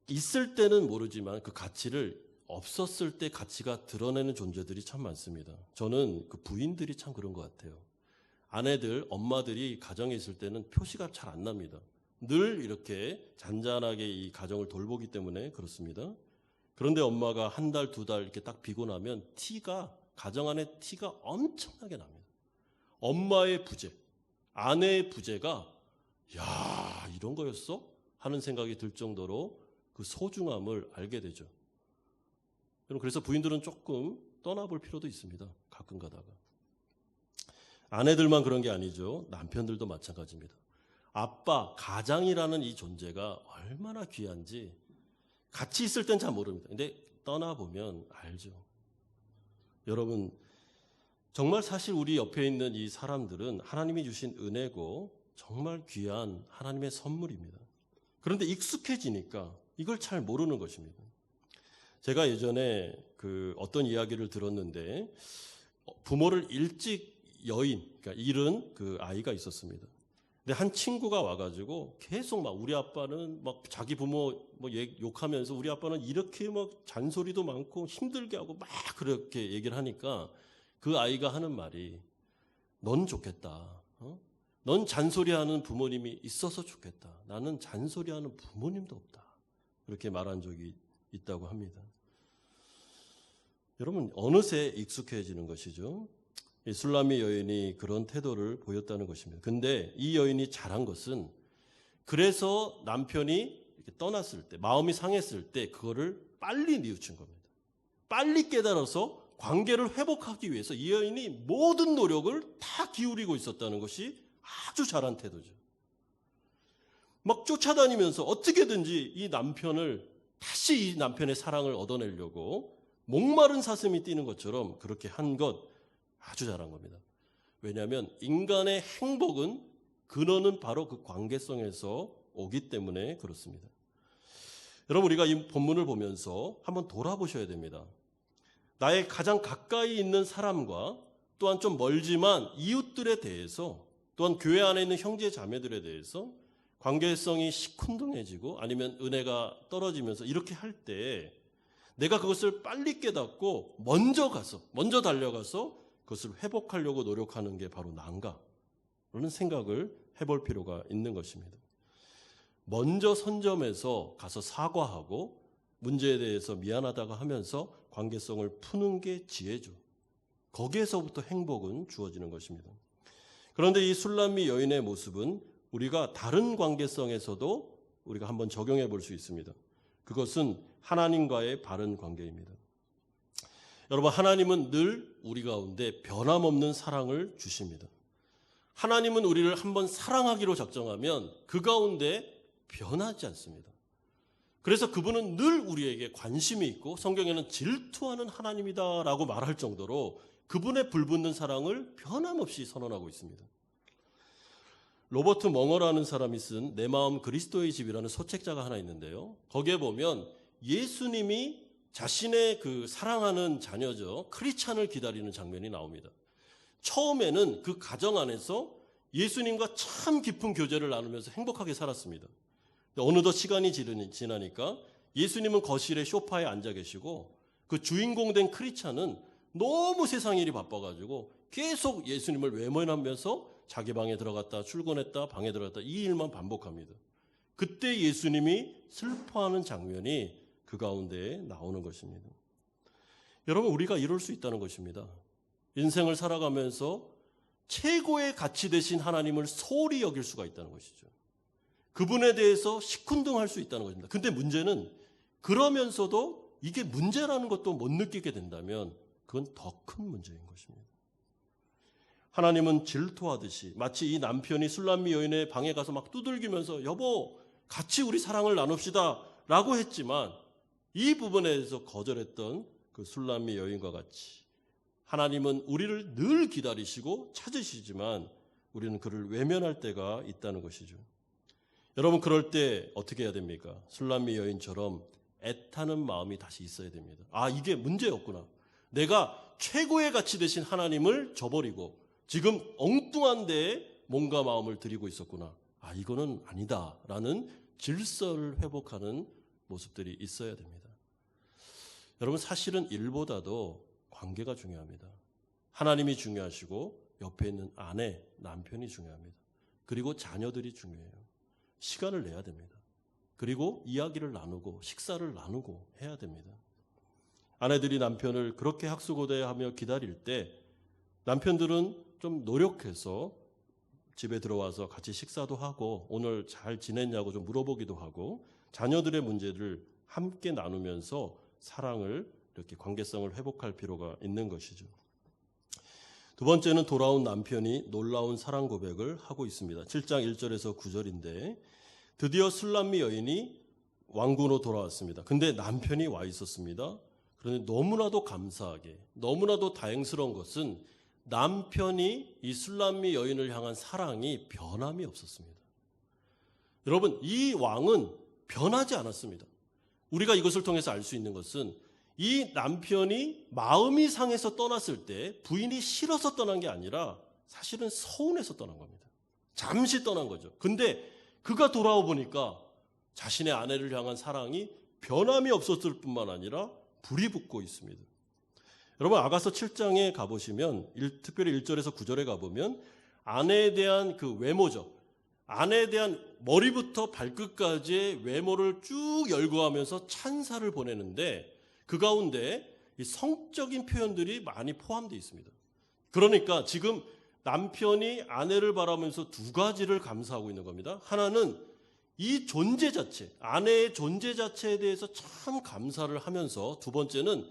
있을 때는 모르지만 그 가치를 없었을 때 가치가 드러내는 존재들이 참 많습니다. 저는 그 부인들이 참 그런 것 같아요. 아내들, 엄마들이 가정에 있을 때는 표시가 잘 안 납니다. 늘 이렇게 잔잔하게 이 가정을 돌보기 때문에 그렇습니다. 그런데 엄마가 한 달, 두 달 이렇게 딱 비고 나면 가정 안에 티가 엄청나게 납니다. 엄마의 부재, 아내의 부재가 야, 이런 거였어? 하는 생각이 들 정도로 그 소중함을 알게 되죠. 여러분, 그래서 부인들은 조금 떠나볼 필요도 있습니다. 가끔 가다가. 아내들만 그런 게 아니죠. 남편들도 마찬가지입니다. 아빠, 가장이라는 이 존재가 얼마나 귀한지 같이 있을 땐 잘 모릅니다. 근데 떠나보면 알죠. 여러분, 정말 사실 우리 옆에 있는 이 사람들은 하나님이 주신 은혜고 정말 귀한 하나님의 선물입니다. 그런데 익숙해지니까 이걸 잘 모르는 것입니다. 제가 예전에 어떤 이야기를 들었는데 부모를 일찍 그러니까 잃은 그 아이가 있었습니다. 근데 한 친구가 와가지고 계속 막 우리 아빠는 막 자기 부모 뭐 욕하면서 우리 아빠는 이렇게 막 잔소리도 많고 힘들게 하고 막 그렇게 얘기를 하니까 그 아이가 하는 말이 넌 좋겠다. 넌 잔소리하는 부모님이 있어서 좋겠다. 나는 잔소리하는 부모님도 없다. 그렇게 말한 적이 있다고 합니다. 여러분, 어느새 익숙해지는 것이죠. 이 술람미 여인이 그런 태도를 보였다는 것입니다. 근데 이 여인이 잘한 것은 그래서 남편이 이렇게 떠났을 때, 마음이 상했을 때 그거를 빨리 뉘우친 겁니다. 빨리 깨달아서 관계를 회복하기 위해서 이 여인이 모든 노력을 다 기울이고 있었다는 것이 아주 잘한 태도죠. 막 쫓아다니면서 어떻게든지 이 남편을 다시 이 남편의 사랑을 얻어내려고 목마른 사슴이 뛰는 것처럼 그렇게 한 것 아주 잘한 겁니다. 왜냐하면 인간의 행복은 근원은 바로 그 관계성에서 오기 때문에 그렇습니다. 여러분, 우리가 이 본문을 보면서 한번 돌아보셔야 됩니다. 나의 가장 가까이 있는 사람과 또한 좀 멀지만 이웃들에 대해서 또한 교회 안에 있는 형제 자매들에 대해서 관계성이 시큰둥해지고 아니면 은혜가 떨어지면서 이렇게 할 때 내가 그것을 빨리 깨닫고 먼저 달려가서 그것을 회복하려고 노력하는 게 바로 나인가? 라는 생각을 해볼 필요가 있는 것입니다. 먼저 선점해서 가서 사과하고 문제에 대해서 미안하다고 하면서 관계성을 푸는 게 지혜죠. 거기에서부터 행복은 주어지는 것입니다. 그런데 이 술람미 여인의 모습은 우리가 다른 관계성에서도 우리가 한번 적용해 볼 수 있습니다. 그것은 하나님과의 바른 관계입니다. 여러분, 하나님은 늘 우리 가운데 변함없는 사랑을 주십니다. 하나님은 우리를 한번 사랑하기로 작정하면 그 가운데 변하지 않습니다. 그래서 그분은 늘 우리에게 관심이 있고 성경에는 질투하는 하나님이다라고 말할 정도로 그분의 불붙는 사랑을 변함없이 선언하고 있습니다. 로버트 멍어라는 사람이 쓴 내 마음 그리스도의 집이라는 소책자가 하나 있는데요. 거기에 보면 예수님이 자신의 그 사랑하는 자녀죠, 크리스찬을 기다리는 장면이 나옵니다. 처음에는 그 가정 안에서 예수님과 참 깊은 교제를 나누면서 행복하게 살았습니다. 어느덧 시간이 지나니까 예수님은 거실에 소파에 앉아 계시고 그 주인공 된 크리스찬은 너무 세상 일이 바빠가지고 계속 예수님을 외면하면서 자기 방에 들어갔다 출근했다 방에 들어갔다 이 일만 반복합니다. 그때 예수님이 슬퍼하는 장면이 그 가운데에 나오는 것입니다. 여러분, 우리가 이럴 수 있다는 것입니다. 인생을 살아가면서 최고의 가치 되신 하나님을 소홀히 여길 수가 있다는 것이죠. 그분에 대해서 시큰둥할 수 있다는 것입니다. 근데 문제는 그러면서도 이게 문제라는 것도 못 느끼게 된다면 그건 더 큰 문제인 것입니다. 하나님은 질투하듯이 마치 이 남편이 술람미 여인의 방에 가서 막 두들기면서 여보 같이 우리 사랑을 나눕시다 라고 했지만 이 부분에 대해서 거절했던 그 술람미 여인과 같이 하나님은 우리를 늘 기다리시고 찾으시지만 우리는 그를 외면할 때가 있다는 것이죠. 여러분, 그럴 때 어떻게 해야 됩니까? 술람미 여인처럼 애타는 마음이 다시 있어야 됩니다. 아, 이게 문제였구나. 내가 최고의 가치 되신 하나님을 저버리고 지금 엉뚱한 데에 몸과 마음을 들이고 있었구나. 아, 이거는 아니다라는 질서를 회복하는 모습들이 있어야 됩니다. 여러분, 사실은 일보다도 관계가 중요합니다. 하나님이 중요하시고 옆에 있는 아내, 남편이 중요합니다. 그리고 자녀들이 중요해요. 시간을 내야 됩니다. 그리고 이야기를 나누고 식사를 나누고 해야 됩니다. 아내들이 남편을 그렇게 학수고대하며 기다릴 때 남편들은 좀 노력해서 집에 들어와서 같이 식사도 하고 오늘 잘 지냈냐고 좀 물어보기도 하고 자녀들의 문제를 함께 나누면서 사랑을 이렇게 관계성을 회복할 필요가 있는 것이죠. 두 번째는 돌아온 남편이 놀라운 사랑 고백을 하고 있습니다. 7장 1절에서 9절인데 드디어 술람미 여인이 왕궁으로 돌아왔습니다. 근데 남편이 와 있었습니다. 그런데 너무나도 감사하게 너무나도 다행스러운 것은 남편이 이 술람미 여인을 향한 사랑이 변함이 없었습니다. 여러분, 이 왕은 변하지 않았습니다. 우리가 이것을 통해서 알 수 있는 것은 이 남편이 마음이 상해서 떠났을 때 부인이 싫어서 떠난 게 아니라 사실은 서운해서 떠난 겁니다. 잠시 떠난 거죠. 근데 그가 돌아와 보니까 자신의 아내를 향한 사랑이 변함이 없었을 뿐만 아니라 불이 붙고 있습니다. 여러분, 아가서 7장에 가보시면 특별히 1절에서 9절에 가보면 아내에 대한 그 외모죠. 아내에 대한 머리부터 발끝까지의 외모를 쭉 열거하면서 찬사를 보내는데 그 가운데 이 성적인 표현들이 많이 포함되어 있습니다. 그러니까 지금 남편이 아내를 바라보면서 두 가지를 감사하고 있는 겁니다. 하나는 이 존재 자체, 아내의 존재 자체에 대해서 참 감사를 하면서 두 번째는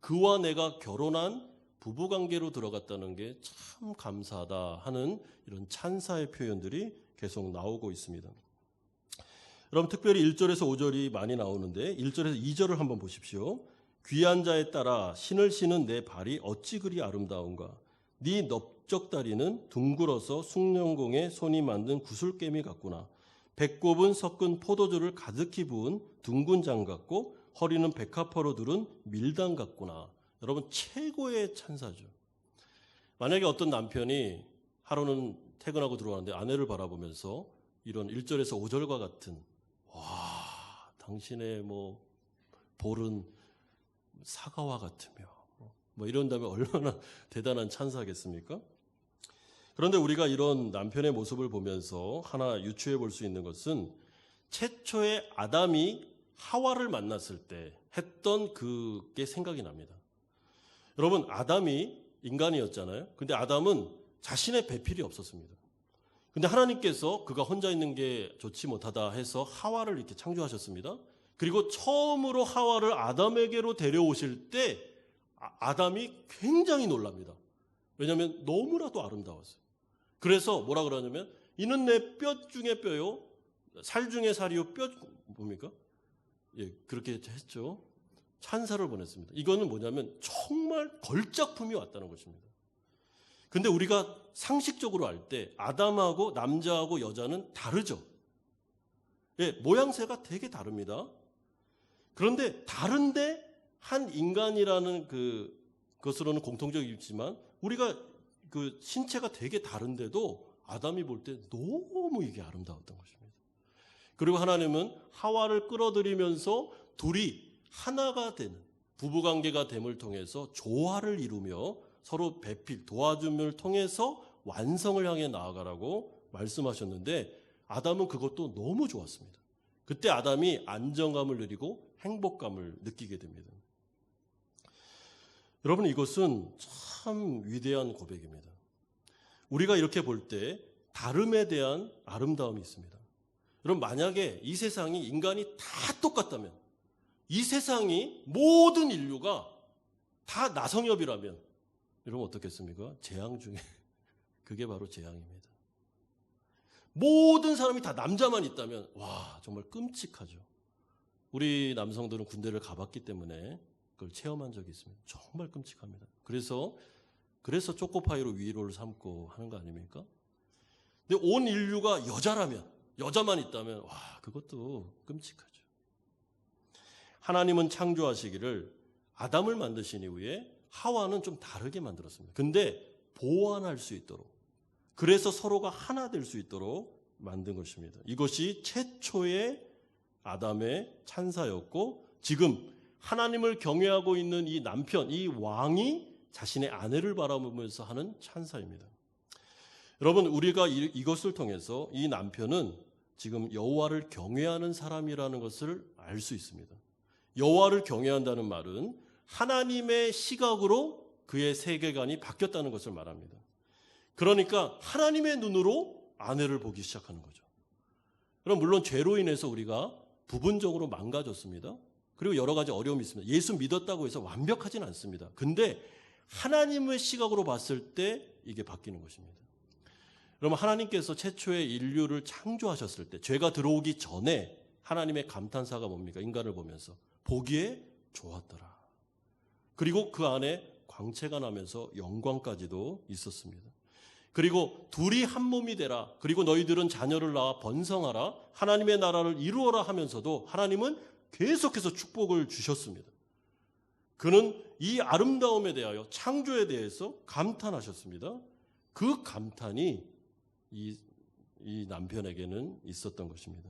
그와 내가 결혼한 부부관계로 들어갔다는 게 참 감사하다 하는 이런 찬사의 표현들이 계속 나오고 있습니다. 여러분, 특별히 1절에서 5절이 많이 나오는데 1절에서 2절을 한번 보십시오. 귀한 자에 따라 신을 신은 내 발이 어찌 그리 아름다운가. 네 넓적다리는 둥글어서 숭늉공에 손이 만든 구슬개미 같구나. 배꼽은 섞은 포도주를 가득히 부은 둥근 장 같고 허리는 백합화로 두른 밀당 같구나. 여러분, 최고의 찬사죠. 만약에 어떤 남편이 하루는 퇴근하고 들어왔는데 아내를 바라보면서 이런 1절에서 5절과 같은 와, 당신의 뭐 볼은 사과와 같으며 뭐 이런다면 얼마나 대단한 찬사겠습니까? 그런데 우리가 이런 남편의 모습을 보면서 하나 유추해 볼 수 있는 것은 최초의 아담이 하와를 만났을 때 했던 그게 생각이 납니다. 여러분, 아담이 인간이었잖아요. 근데 아담은 자신의 배필이 없었습니다. 근데 하나님께서 그가 혼자 있는 게 좋지 못하다 해서 하와를 이렇게 창조하셨습니다. 그리고 처음으로 하와를 아담에게로 데려오실 때 아담이 굉장히 놀랍니다. 왜냐하면 너무나도 아름다웠어요. 그래서 뭐라 그러냐면 이는 내 뼈 중에 뼈요 살 중에 살이요 뼈 뭡니까? 예, 그렇게 했죠. 찬사를 보냈습니다. 이거는 뭐냐면 정말 걸작품이 왔다는 것입니다. 근데 우리가 상식적으로 알 때 아담하고 남자하고 여자는 다르죠. 예, 모양새가 되게 다릅니다. 그런데 다른데 한 인간이라는 그것으로는 공통적이 있지만 우리가 그 신체가 되게 다른데도 아담이 볼 때 너무 이게 아름다웠던 것입니다. 그리고 하나님은 하와를 끌어들이면서 둘이 하나가 되는 부부관계가 됨을 통해서 조화를 이루며 서로 배필, 도와줌을 통해서 완성을 향해 나아가라고 말씀하셨는데 아담은 그것도 너무 좋았습니다. 그때 아담이 안정감을 누리고 행복감을 느끼게 됩니다. 여러분, 이것은 참 위대한 고백입니다. 우리가 이렇게 볼 때 다름에 대한 아름다움이 있습니다. 여러분, 만약에 이 세상이 인간이 다 똑같다면, 이 세상이 모든 인류가 다 나성엽이라면 여러분 어떻겠습니까? 재앙 중에 그게 바로 재앙입니다. 모든 사람이 다 남자만 있다면 와, 정말 끔찍하죠. 우리 남성들은 군대를 가봤기 때문에 그걸 체험한 적이 있습니다. 정말 끔찍합니다. 그래서 초코파이로 위로를 삼고 하는 거 아닙니까? 근데 온 인류가 여자만 있다면 와, 그것도 끔찍하죠. 하나님은 창조하시기를 아담을 만드신 이후에 하와는 좀 다르게 만들었습니다. 근데 보완할 수 있도록, 그래서 서로가 하나 될 수 있도록 만든 것입니다. 이것이 최초의 아담의 찬사였고, 지금 하나님을 경외하고 있는 이 남편, 이 왕이 자신의 아내를 바라보면서 하는 찬사입니다. 여러분, 우리가 이것을 통해서 이 남편은 지금 여호와를 경외하는 사람이라는 것을 알 수 있습니다. 여호와를 경외한다는 말은 하나님의 시각으로 그의 세계관이 바뀌었다는 것을 말합니다. 그러니까 하나님의 눈으로 아내를 보기 시작하는 거죠. 그럼 물론 죄로 인해서 우리가 부분적으로 망가졌습니다. 그리고 여러 가지 어려움이 있습니다. 예수 믿었다고 해서 완벽하진 않습니다. 근데 하나님의 시각으로 봤을 때 이게 바뀌는 것입니다. 그러면 하나님께서 최초의 인류를 창조하셨을 때, 죄가 들어오기 전에 하나님의 감탄사가 뭡니까? 인간을 보면서 보기에 좋았더라. 그리고 그 안에 광채가 나면서 영광까지도 있었습니다. 그리고 둘이 한 몸이 되라. 그리고 너희들은 자녀를 낳아 번성하라. 하나님의 나라를 이루어라 하면서도 하나님은 계속해서 축복을 주셨습니다. 그는 이 아름다움에 대하여, 창조에 대해서 감탄하셨습니다. 그 감탄이 이 남편에게는 있었던 것입니다.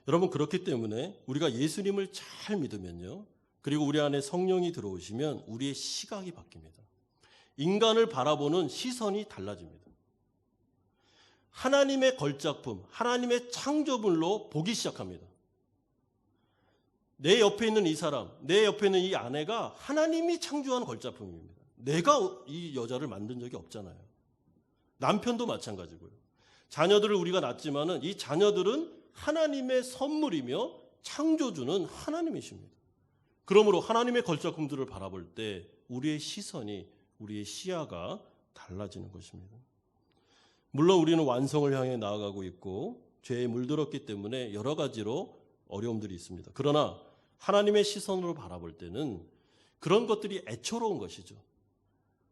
여러분, 그렇기 때문에 우리가 예수님을 잘 믿으면요, 그리고 우리 안에 성령이 들어오시면 우리의 시각이 바뀝니다. 인간을 바라보는 시선이 달라집니다. 하나님의 걸작품, 하나님의 창조물로 보기 시작합니다. 내 옆에 있는 이 사람, 내 옆에 있는 이 아내가 하나님이 창조한 걸작품입니다. 내가 이 여자를 만든 적이 없잖아요. 남편도 마찬가지고요. 자녀들을 우리가 낳지만은 이 자녀들은 하나님의 선물이며 창조주는 하나님이십니다. 그러므로 하나님의 걸작품들을 바라볼 때 우리의 시선이, 우리의 시야가 달라지는 것입니다. 물론 우리는 완성을 향해 나아가고 있고 죄에 물들었기 때문에 여러 가지로 어려움들이 있습니다. 그러나 하나님의 시선으로 바라볼 때는 그런 것들이 애처로운 것이죠.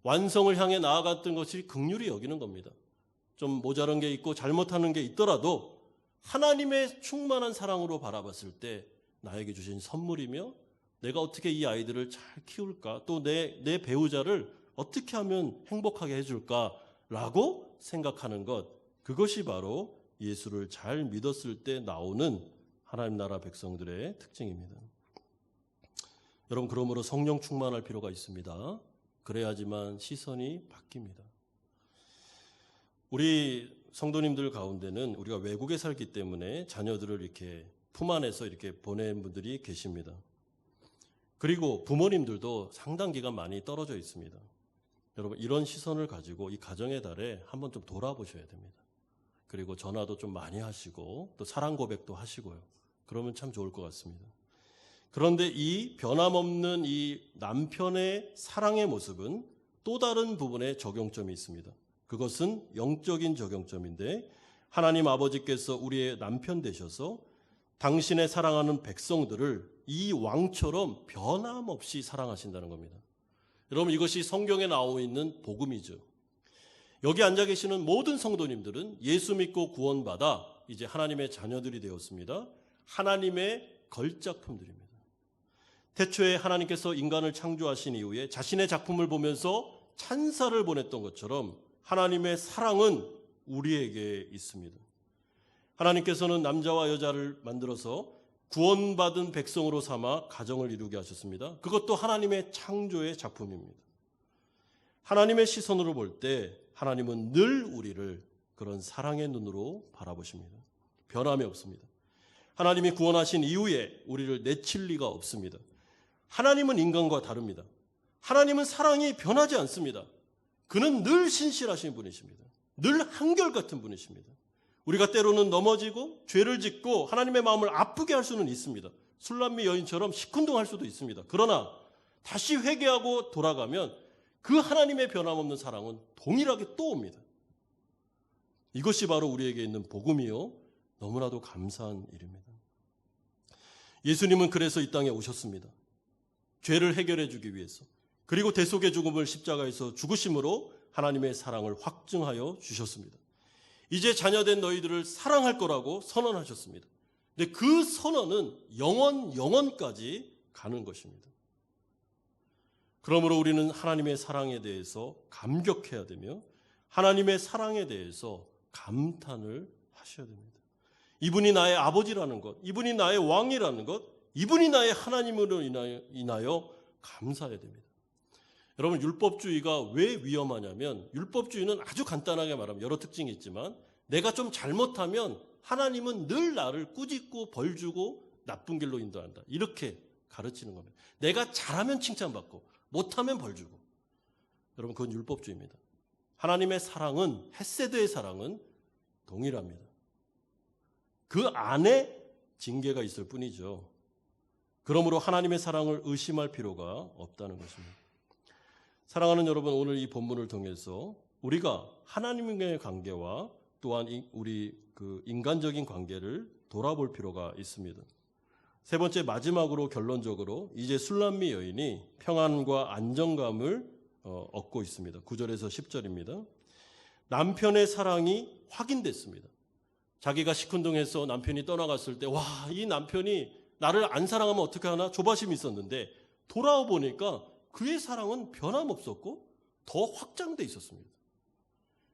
완성을 향해 나아갔던 것이 긍휼히 여기는 겁니다. 좀 모자란 게 있고 잘못하는 게 있더라도 하나님의 충만한 사랑으로 바라봤을 때 나에게 주신 선물이며 내가 어떻게 이 아이들을 잘 키울까, 또 내 배우자를 어떻게 하면 행복하게 해줄까라고 생각하는 것, 그것이 바로 예수를 잘 믿었을 때 나오는 하나님 나라 백성들의 특징입니다. 여러분, 그러므로 성령 충만할 필요가 있습니다. 그래야지만 시선이 바뀝니다. 우리 성도님들 가운데는 우리가 외국에 살기 때문에 자녀들을 이렇게 품 안에서 이렇게 보낸 분들이 계십니다. 그리고 부모님들도 상당 기간 많이 떨어져 있습니다. 여러분, 이런 시선을 가지고 이 가정의 달에 한번 좀 돌아보셔야 됩니다. 그리고 전화도 좀 많이 하시고 또 사랑 고백도 하시고요. 그러면 참 좋을 것 같습니다. 그런데 이 변함없는 이 남편의 사랑의 모습은 또 다른 부분에 적용점이 있습니다. 그것은 영적인 적용점인데, 하나님 아버지께서 우리의 남편 되셔서 당신의 사랑하는 백성들을 이 왕처럼 변함없이 사랑하신다는 겁니다. 여러분, 이것이 성경에 나오고 있는 복음이죠. 여기 앉아 계시는 모든 성도님들은 예수 믿고 구원받아 이제 하나님의 자녀들이 되었습니다. 하나님의 걸작품들입니다. 태초에 하나님께서 인간을 창조하신 이후에 자신의 작품을 보면서 찬사를 보냈던 것처럼 하나님의 사랑은 우리에게 있습니다. 하나님께서는 남자와 여자를 만들어서 구원받은 백성으로 삼아 가정을 이루게 하셨습니다. 그것도 하나님의 창조의 작품입니다. 하나님의 시선으로 볼 때 하나님은 늘 우리를 그런 사랑의 눈으로 바라보십니다. 변함이 없습니다. 하나님이 구원하신 이후에 우리를 내칠 리가 없습니다. 하나님은 인간과 다릅니다. 하나님은 사랑이 변하지 않습니다. 그는 늘 신실하신 분이십니다. 늘 한결같은 분이십니다. 우리가 때로는 넘어지고 죄를 짓고 하나님의 마음을 아프게 할 수는 있습니다. 술람미 여인처럼 시큰둥할 수도 있습니다. 그러나 다시 회개하고 돌아가면 그 하나님의 변함없는 사랑은 동일하게 또 옵니다. 이것이 바로 우리에게 있는 복음이요, 너무나도 감사한 일입니다. 예수님은 그래서 이 땅에 오셨습니다. 죄를 해결해 주기 위해서. 그리고 대속의 죽음을 십자가에서 죽으심으로 하나님의 사랑을 확증하여 주셨습니다. 이제 자녀된 너희들을 사랑할 거라고 선언하셨습니다. 근데 그 선언은 영원까지 가는 것입니다. 그러므로 우리는 하나님의 사랑에 대해서 감격해야 되며 하나님의 사랑에 대해서 감탄을 하셔야 됩니다. 이분이 나의 아버지라는 것, 이분이 나의 왕이라는 것, 이분이 나의 하나님으로 인하여 감사해야 됩니다. 여러분, 율법주의가 왜 위험하냐면, 율법주의는 아주 간단하게 말하면 여러 특징이 있지만 내가 좀 잘못하면 하나님은 늘 나를 꾸짖고 벌주고 나쁜 길로 인도한다, 이렇게 가르치는 겁니다. 내가 잘하면 칭찬받고 못하면 벌주고. 여러분, 그건 율법주의입니다. 하나님의 사랑은, 헤세드의 사랑은 동일합니다. 그 안에 징계가 있을 뿐이죠. 그러므로 하나님의 사랑을 의심할 필요가 없다는 것입니다. 사랑하는 여러분, 오늘 이 본문을 통해서 우리가 하나님과의 관계와 또한 우리 그 인간적인 관계를 돌아볼 필요가 있습니다. 세 번째, 마지막으로 결론적으로 이제 술람미 여인이 평안과 안정감을 얻고 있습니다. 9절에서 10절입니다. 남편의 사랑이 확인됐습니다. 자기가 시큰둥해서 남편이 떠나갔을 때, 와, 이 남편이 나를 안 사랑하면 어떻게 하나 조바심이 있었는데 돌아와 보니까 그의 사랑은 변함없었고 더 확장돼 있었습니다.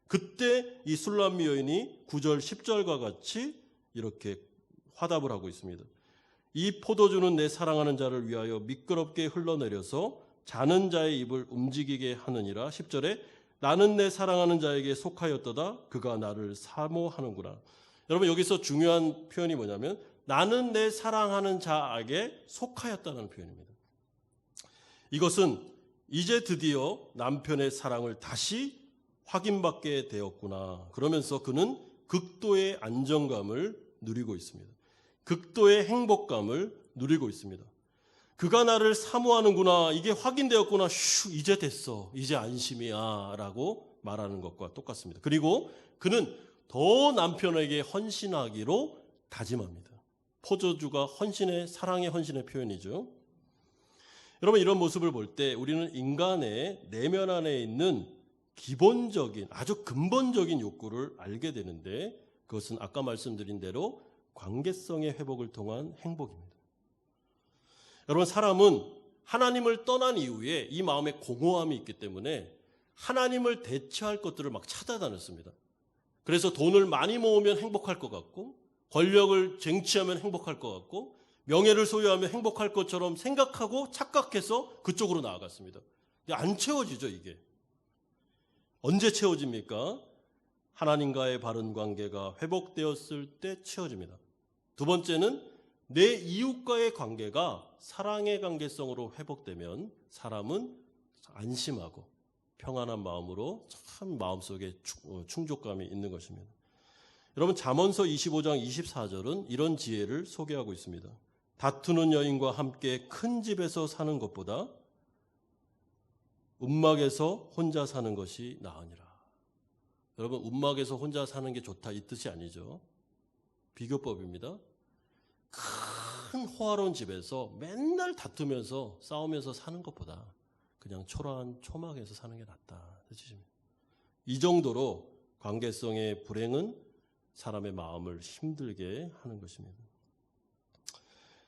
그때 이 술람미 여인이 9절 10절과 같이 이렇게 화답을 하고 있습니다. 이 포도주는 내 사랑하는 자를 위하여 미끄럽게 흘러내려서 자는 자의 입을 움직이게 하느니라. 10절에 나는 내 사랑하는 자에게 속하였도다. 그가 나를 사모하는구나. 여러분, 여기서 중요한 표현이 뭐냐면 나는 내 사랑하는 자에게 속하였다는 표현입니다. 이것은 이제 드디어 남편의 사랑을 다시 확인받게 되었구나. 그러면서 그는 극도의 안정감을 누리고 있습니다. 극도의 행복감을 누리고 있습니다. 그가 나를 사모하는구나, 이게 확인되었구나, 이제 됐어, 이제 안심이야 라고 말하는 것과 똑같습니다. 그리고 그는 더 남편에게 헌신하기로 다짐합니다. 포도주가 헌신의, 사랑의 헌신의 표현이죠. 여러분, 이런 모습을 볼 때 우리는 인간의 내면 안에 있는 기본적인, 아주 근본적인 욕구를 알게 되는데, 그것은 아까 말씀드린 대로 관계성의 회복을 통한 행복입니다. 여러분, 사람은 하나님을 떠난 이후에 이 마음에 공허함이 있기 때문에 하나님을 대체할 것들을 막 찾아다녔습니다. 그래서 돈을 많이 모으면 행복할 것 같고, 권력을 쟁취하면 행복할 것 같고, 명예를 소유하면 행복할 것처럼 생각하고 착각해서 그쪽으로 나아갔습니다. 근데 안 채워지죠, 이게. 언제 채워집니까? 하나님과의 바른 관계가 회복되었을 때 채워집니다. 두 번째는 내 이웃과의 관계가 사랑의 관계성으로 회복되면 사람은 안심하고 평안한 마음으로 참 마음속에 충족감이 있는 것입니다. 여러분, 잠언서 25장 24절은 이런 지혜를 소개하고 있습니다. 다투는 여인과 함께 큰 집에서 사는 것보다 움막에서 혼자 사는 것이 나으니라. 여러분, 움막에서 혼자 사는 게 좋다, 이 뜻이 아니죠. 비교법입니다. 큰 호화로운 집에서 맨날 다투면서 싸우면서 사는 것보다 그냥 초라한 초막에서 사는 게 낫다. 이 정도로 관계성의 불행은 사람의 마음을 힘들게 하는 것입니다.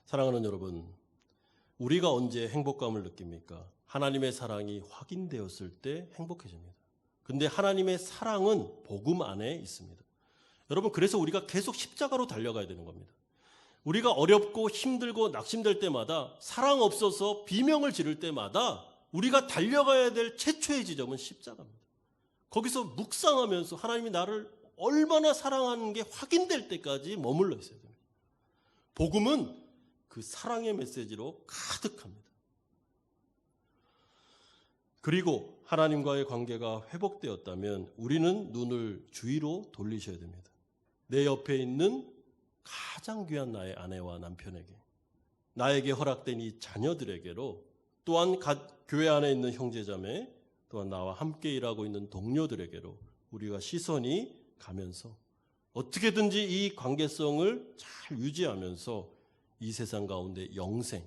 사랑하는 여러분, 우리가 언제 행복감을 느낍니까? 하나님의 사랑이 확인되었을 때 행복해집니다. 근데 하나님의 사랑은 복음 안에 있습니다. 여러분, 그래서 우리가 계속 십자가로 달려가야 되는 겁니다. 우리가 어렵고 힘들고 낙심될 때마다, 사랑 없어서 비명을 지를 때마다 우리가 달려가야 될 최초의 지점은 십자가입니다. 거기서 묵상하면서 하나님이 나를 얼마나 사랑하는 게 확인될 때까지 머물러 있어야 됩니다. 복음은 그 사랑의 메시지로 가득합니다. 그리고 하나님과의 관계가 회복되었다면 우리는 눈을 주위로 돌리셔야 됩니다. 내 옆에 있는 가장 귀한 나의 아내와 남편에게, 나에게 허락된 이 자녀들에게로, 또한 교회 안에 있는 형제자매, 또한 나와 함께 일하고 있는 동료들에게로 우리가 시선이 가면서 어떻게든지 이 관계성을 잘 유지하면서 이 세상 가운데 영생,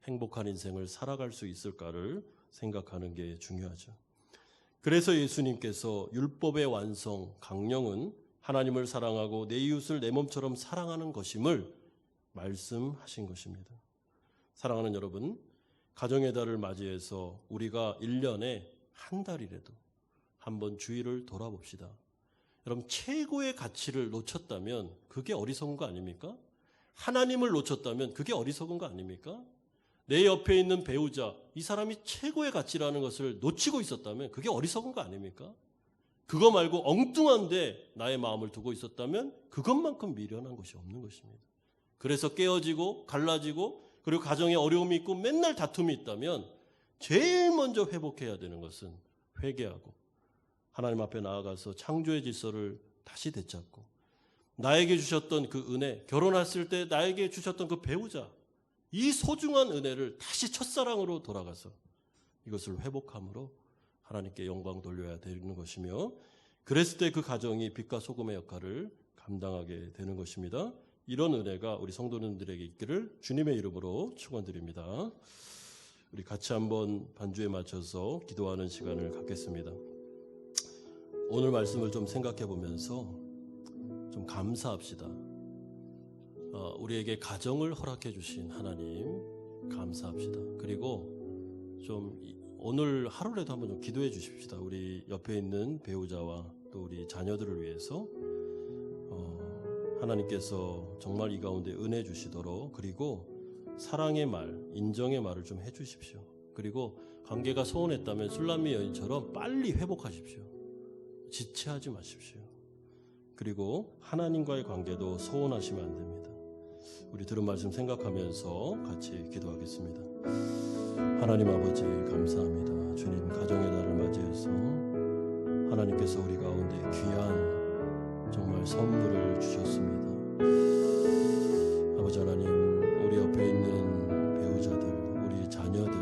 행복한 인생을 살아갈 수 있을까를 생각하는 게 중요하죠. 그래서 예수님께서 율법의 완성, 강령은 하나님을 사랑하고 내 이웃을 내 몸처럼 사랑하는 것임을 말씀하신 것입니다. 사랑하는 여러분, 가정의 달을 맞이해서 우리가 1년에 한 달이라도 한번 주위를 돌아봅시다. 여러분, 최고의 가치를 놓쳤다면 그게 어리석은 거 아닙니까? 하나님을 놓쳤다면 그게 어리석은 거 아닙니까? 내 옆에 있는 배우자, 이 사람이 최고의 가치라는 것을 놓치고 있었다면 그게 어리석은 거 아닙니까? 그거 말고 엉뚱한데 나의 마음을 두고 있었다면 그것만큼 미련한 것이 없는 것입니다. 그래서 깨어지고 갈라지고 그리고 가정에 어려움이 있고 맨날 다툼이 있다면 제일 먼저 회복해야 되는 것은 회개하고 하나님 앞에 나아가서 창조의 질서를 다시 되찾고 나에게 주셨던 그 은혜, 결혼했을 때 나에게 주셨던 그 배우자, 이 소중한 은혜를 다시 첫사랑으로 돌아가서 이것을 회복함으로 하나님께 영광 돌려야 되는 것이며, 그랬을 때 그 가정이 빛과 소금의 역할을 감당하게 되는 것입니다. 이런 은혜가 우리 성도님들에게 있기를 주님의 이름으로 축원드립니다. 우리 같이 한번 반주에 맞춰서 기도하는 시간을 갖겠습니다. 오늘 말씀을 좀 생각해 보면서 좀 감사합시다. 우리에게 가정을 허락해 주신 하나님 감사합시다. 그리고 좀 오늘 하루라도 한번 좀 기도해 주십시다. 우리 옆에 있는 배우자와 또 우리 자녀들을 위해서 하나님께서 정말 이 가운데 은혜 주시도록, 그리고 사랑의 말, 인정의 말을 좀 해주십시오. 그리고 관계가 소원했다면 술람미 여인처럼 빨리 회복하십시오. 지체하지 마십시오. 그리고 하나님과의 관계도 소원하시면 안 됩니다. 우리 들은 말씀 생각하면서 같이 기도하겠습니다. 하나님 아버지 감사합니다. 주님, 가정의 날을 맞이해서 하나님께서 우리 가운데 귀한 정말 선물을 주셨습니다. 아버지 하나님, 우리 옆에 있는 배우자들, 우리 자녀들,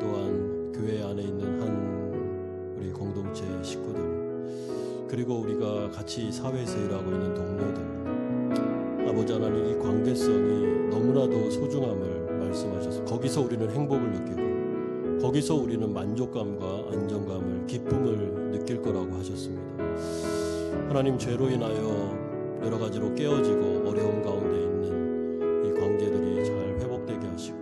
또한 교회 안에 있는 한 우리 공동체 식구들, 그리고 우리가 같이 사회에서 일하고 있는 동료들, 아버지 하나님, 이 관계성이 너무나도 소중함을 말씀하셔서 거기서 우리는 행복을 느끼고 거기서 우리는 만족감과 안정감을, 기쁨을 느낄 거라고 하셨습니다. 하나님, 죄로 인하여 여러 가지로 깨어지고 어려움 가운데 있는 이 관계들이 잘 회복되게 하시고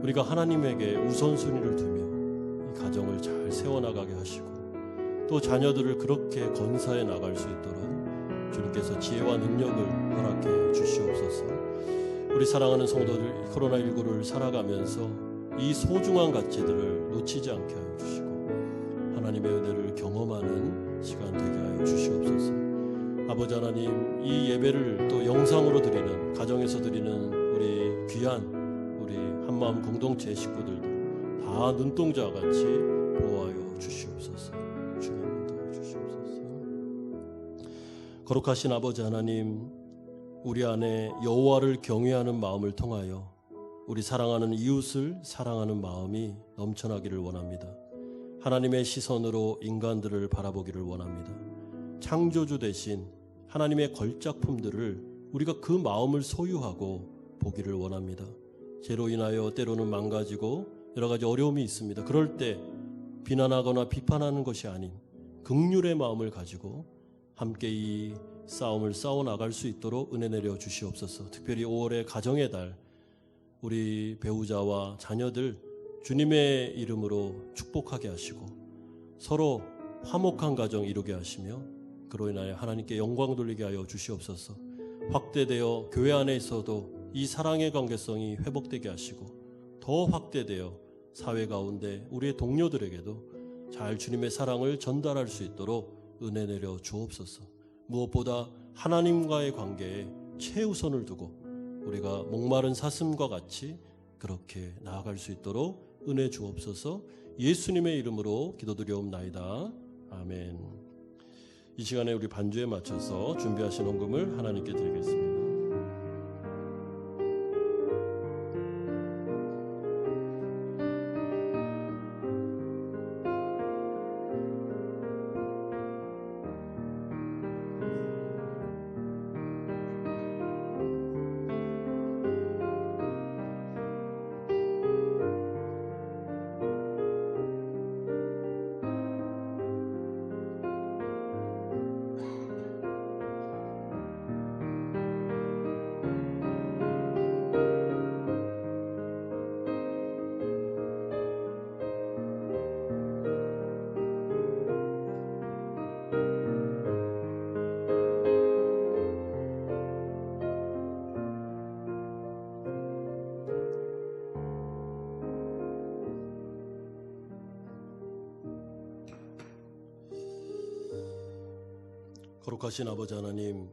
우리가 하나님에게 우선순위를 두며 이 가정을 잘 세워나가게 하시고 또 자녀들을 그렇게 건사해 나갈 수 있도록 주님께서 지혜와 능력을 허락해 주시옵소서. 우리 사랑하는 성도들, 코로나19를 살아가면서 이 소중한 가치들을 놓치지 않게 하여 주시고 하나님의 은혜를 경험하는 시간 되게 하여 주시옵소서. 아버지 하나님, 이 예배를 또 영상으로 드리는, 가정에서 드리는 우리 귀한 우리 한마음 공동체 식구들도 다 눈동자와 같이 보호하여 주시옵소서. 주님 도와 주시옵소서. 거룩하신 아버지 하나님, 우리 안에 여호와를 경외하는 마음을 통하여 우리 사랑하는 이웃을 사랑하는 마음이 넘쳐나기를 원합니다. 하나님의 시선으로 인간들을 바라보기를 원합니다. 창조주 대신 하나님의 걸작품들을 우리가 그 마음을 소유하고 보기를 원합니다. 죄로 인하여 때로는 망가지고 여러 가지 어려움이 있습니다. 그럴 때 비난하거나 비판하는 것이 아닌 긍휼의 마음을 가지고 함께 이 싸움을 싸워나갈 수 있도록 은혜 내려 주시옵소서. 특별히 5월의 가정의 달, 우리 배우자와 자녀들 주님의 이름으로 축복하게 하시고 서로 화목한 가정 이루게 하시며 그로 인하여 하나님께 영광 돌리게 하여 주시옵소서. 확대되어 교회 안에 있어도 이 사랑의 관계성이 회복되게 하시고 더 확대되어 사회 가운데 우리의 동료들에게도 잘 주님의 사랑을 전달할 수 있도록 은혜 내려 주옵소서. 무엇보다 하나님과의 관계에 최우선을 두고 우리가 목마른 사슴과 같이 그렇게 나아갈 수 있도록 은혜 주옵소서. 예수님의 이름으로 기도드리옵나이다. 아멘. 이 시간에 우리 반주에 맞춰서 준비하신 헌금을 하나님께 드리겠습니다. 거룩하신 아버지 하나님,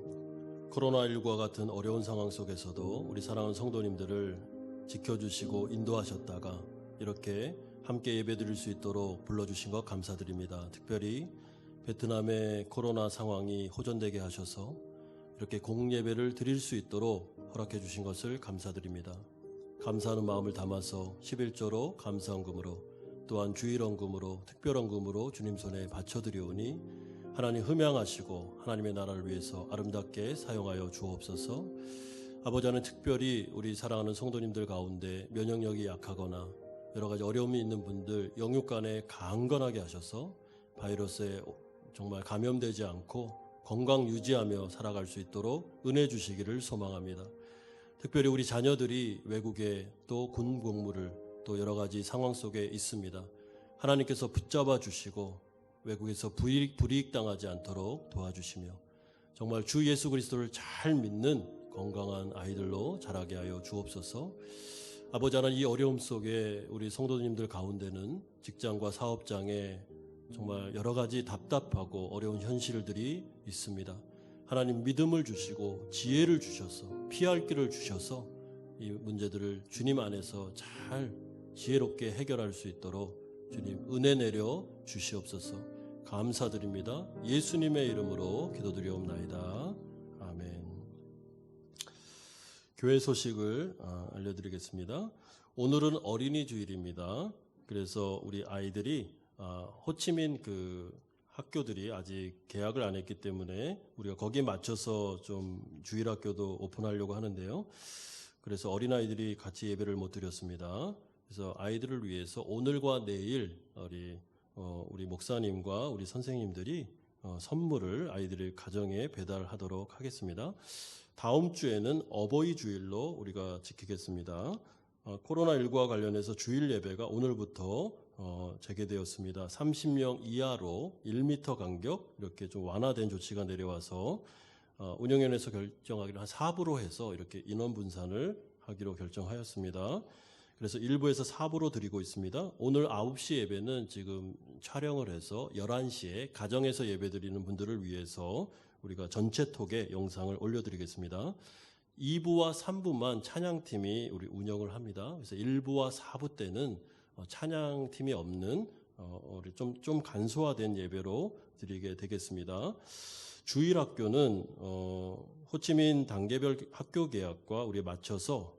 코로나19와 같은 어려운 상황 속에서도 우리 사랑하는 성도님들을 지켜주시고 인도하셨다가 이렇게 함께 예배드릴 수 있도록 불러주신 것 감사드립니다. 특별히 베트남의 코로나 상황이 호전되게 하셔서 이렇게 공예배를 드릴 수 있도록 허락해 주신 것을 감사드립니다. 감사하는 마음을 담아서 11조로 감사헌금으로 또한 주일헌금으로 특별헌금으로 주님 손에 바쳐드리오니 하나님 흠양하시고 하나님의 나라를 위해서 아름답게 사용하여 주옵소서. 아버지 하나님, 특별히 우리 사랑하는 성도님들 가운데 면역력이 약하거나 여러 가지 어려움이 있는 분들 영육간에 강건하게 하셔서 바이러스에 정말 감염되지 않고 건강 유지하며 살아갈 수 있도록 은혜 주시기를 소망합니다. 특별히 우리 자녀들이 외국에 또 군 복무를 또 여러 가지 상황 속에 있습니다. 하나님께서 붙잡아 주시고 외국에서 불이익 당하지 않도록 도와주시며 정말 주 예수 그리스도를 잘 믿는 건강한 아이들로 자라게 하여 주옵소서. 아버지 하나님, 이 어려움 속에 우리 성도님들 가운데는 직장과 사업장에 정말 여러 가지 답답하고 어려운 현실들이 있습니다. 하나님, 믿음을 주시고 지혜를 주셔서 피할 길을 주셔서 이 문제들을 주님 안에서 잘 지혜롭게 해결할 수 있도록 주님 은혜 내려 주시옵소서. 감사드립니다. 예수님의 이름으로 기도드리옵나이다. 아멘. 교회 소식을 알려드리겠습니다. 오늘은 어린이 주일입니다. 그래서 우리 아이들이 호치민 학교들이 아직 개학을 안 했기 때문에 우리가 거기에 맞춰서 좀 주일학교도 오픈하려고 하는데요. 그래서 어린아이들이 같이 예배를 못 드렸습니다. 그래서 아이들을 위해서 오늘과 내일 우리 목사님과 우리 선생님들이 선물을 아이들의 가정에 배달하도록 하겠습니다. 다음 주에는 어버이 주일로 우리가 지키겠습니다. 코로나19와 관련해서 주일 예배가 오늘부터 재개되었습니다. 30명 이하로 1m 간격 이렇게 좀 완화된 조치가 내려와서 운영위원회에서 결정하기로 한 4부로 해서 이렇게 인원 분산을 하기로 결정하였습니다. 그래서 1부에서 4부로 드리고 있습니다. 오늘 9시 예배는 지금 촬영을 해서 11시에 가정에서 예배 드리는 분들을 위해서 우리가 전체 톡에 영상을 올려드리겠습니다. 2부와 3부만 찬양팀이 우리 운영을 합니다. 그래서 1부와 4부 때는 찬양팀이 없는 우리 좀 간소화된 예배로 드리게 되겠습니다. 주일학교는 호치민 단계별 학교 개학과 우리 맞춰서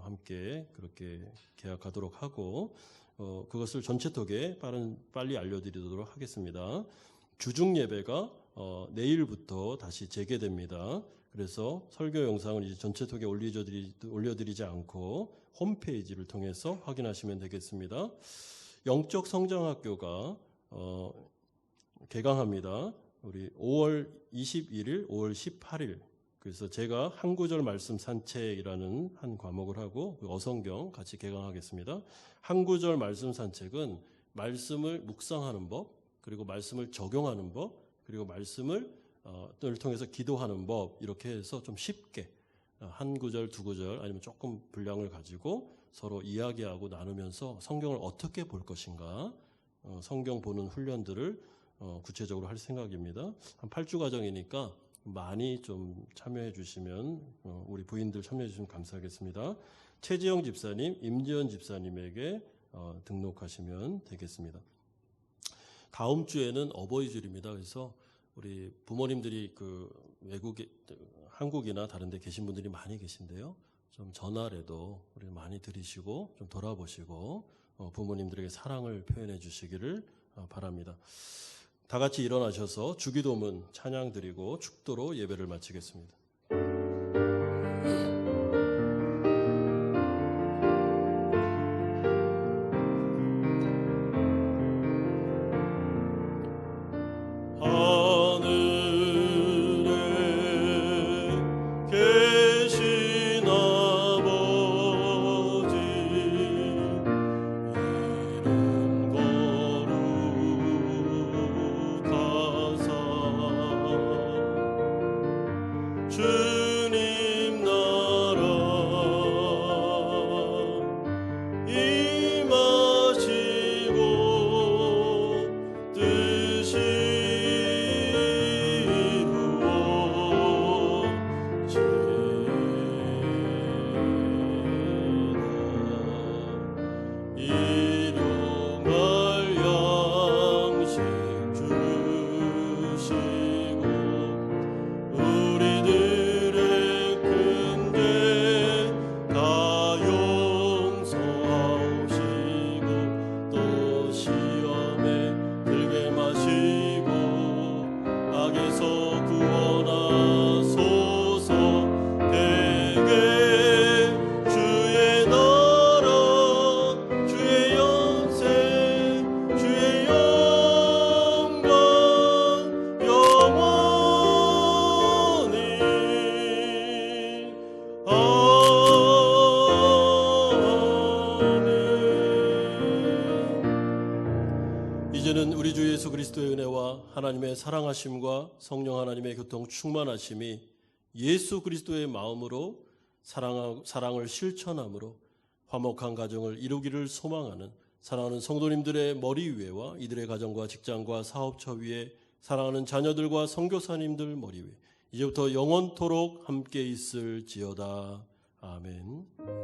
함께 그렇게 개학하도록 하고 그것을 전체톡에 빨리 알려드리도록 하겠습니다. 주중 예배가 내일부터 다시 재개됩니다. 그래서 설교 영상을 이제 전체톡에 올려드리지 않고 홈페이지를 통해서 확인하시면 되겠습니다. 영적 성장학교가 개강합니다. 우리 5월 21일, 5월 18일. 그래서 제가 한 구절 말씀 산책이라는 한 과목을 하고 어성경 같이 개강하겠습니다. 한 구절 말씀 산책은 말씀을 묵상하는 법, 그리고 말씀을 적용하는 법, 그리고 말씀을 통해서 기도하는 법, 이렇게 해서 좀 쉽게 한 구절, 두 구절 아니면 조금 분량을 가지고 서로 이야기하고 나누면서 성경을 어떻게 볼 것인가, 성경 보는 훈련들을 구체적으로 할 생각입니다. 한 8주 과정이니까 많이 좀 참여해 주시면, 우리 부인들 참여해 주시면 감사하겠습니다. 최지영 집사님, 임지연 집사님에게 등록하시면 되겠습니다. 다음 주에는 어버이줄입니다. 그래서 우리 부모님들이 그 외국에, 한국이나 다른 데 계신 분들이 많이 계신데요. 좀 전화라도 우리 많이 들으시고 좀 돌아보시고 부모님들에게 사랑을 표현해 주시기를 바랍니다. 다 같이 일어나셔서 주기도문 찬양 드리고 축도로 예배를 마치겠습니다. 주님 나라 임하시고 뜻이 이루어지이다. 일용할 양식 주시고 우리들의 큰 죄 다 용서하시고 또 시험에 들게 마시고 악에서 구원하소서. 대개 주의 나라 주의 영생 주의 영광 영원히 아멘. 이제는 우리 주 예수 그리스도의 은혜와 하나님의 사랑하심과 성령 하나님의 교통 충만하심이 예수 그리스도의 마음으로 사랑을 실천함으로 화목한 가정을 이루기를 소망하는 사랑하는 성도님들의 머리 위에와 이들의 가정과 직장과 사업처 위에 사랑하는 자녀들과 선교사님들 머리 위에 이제부터 영원토록 함께 있을지어다. 아멘.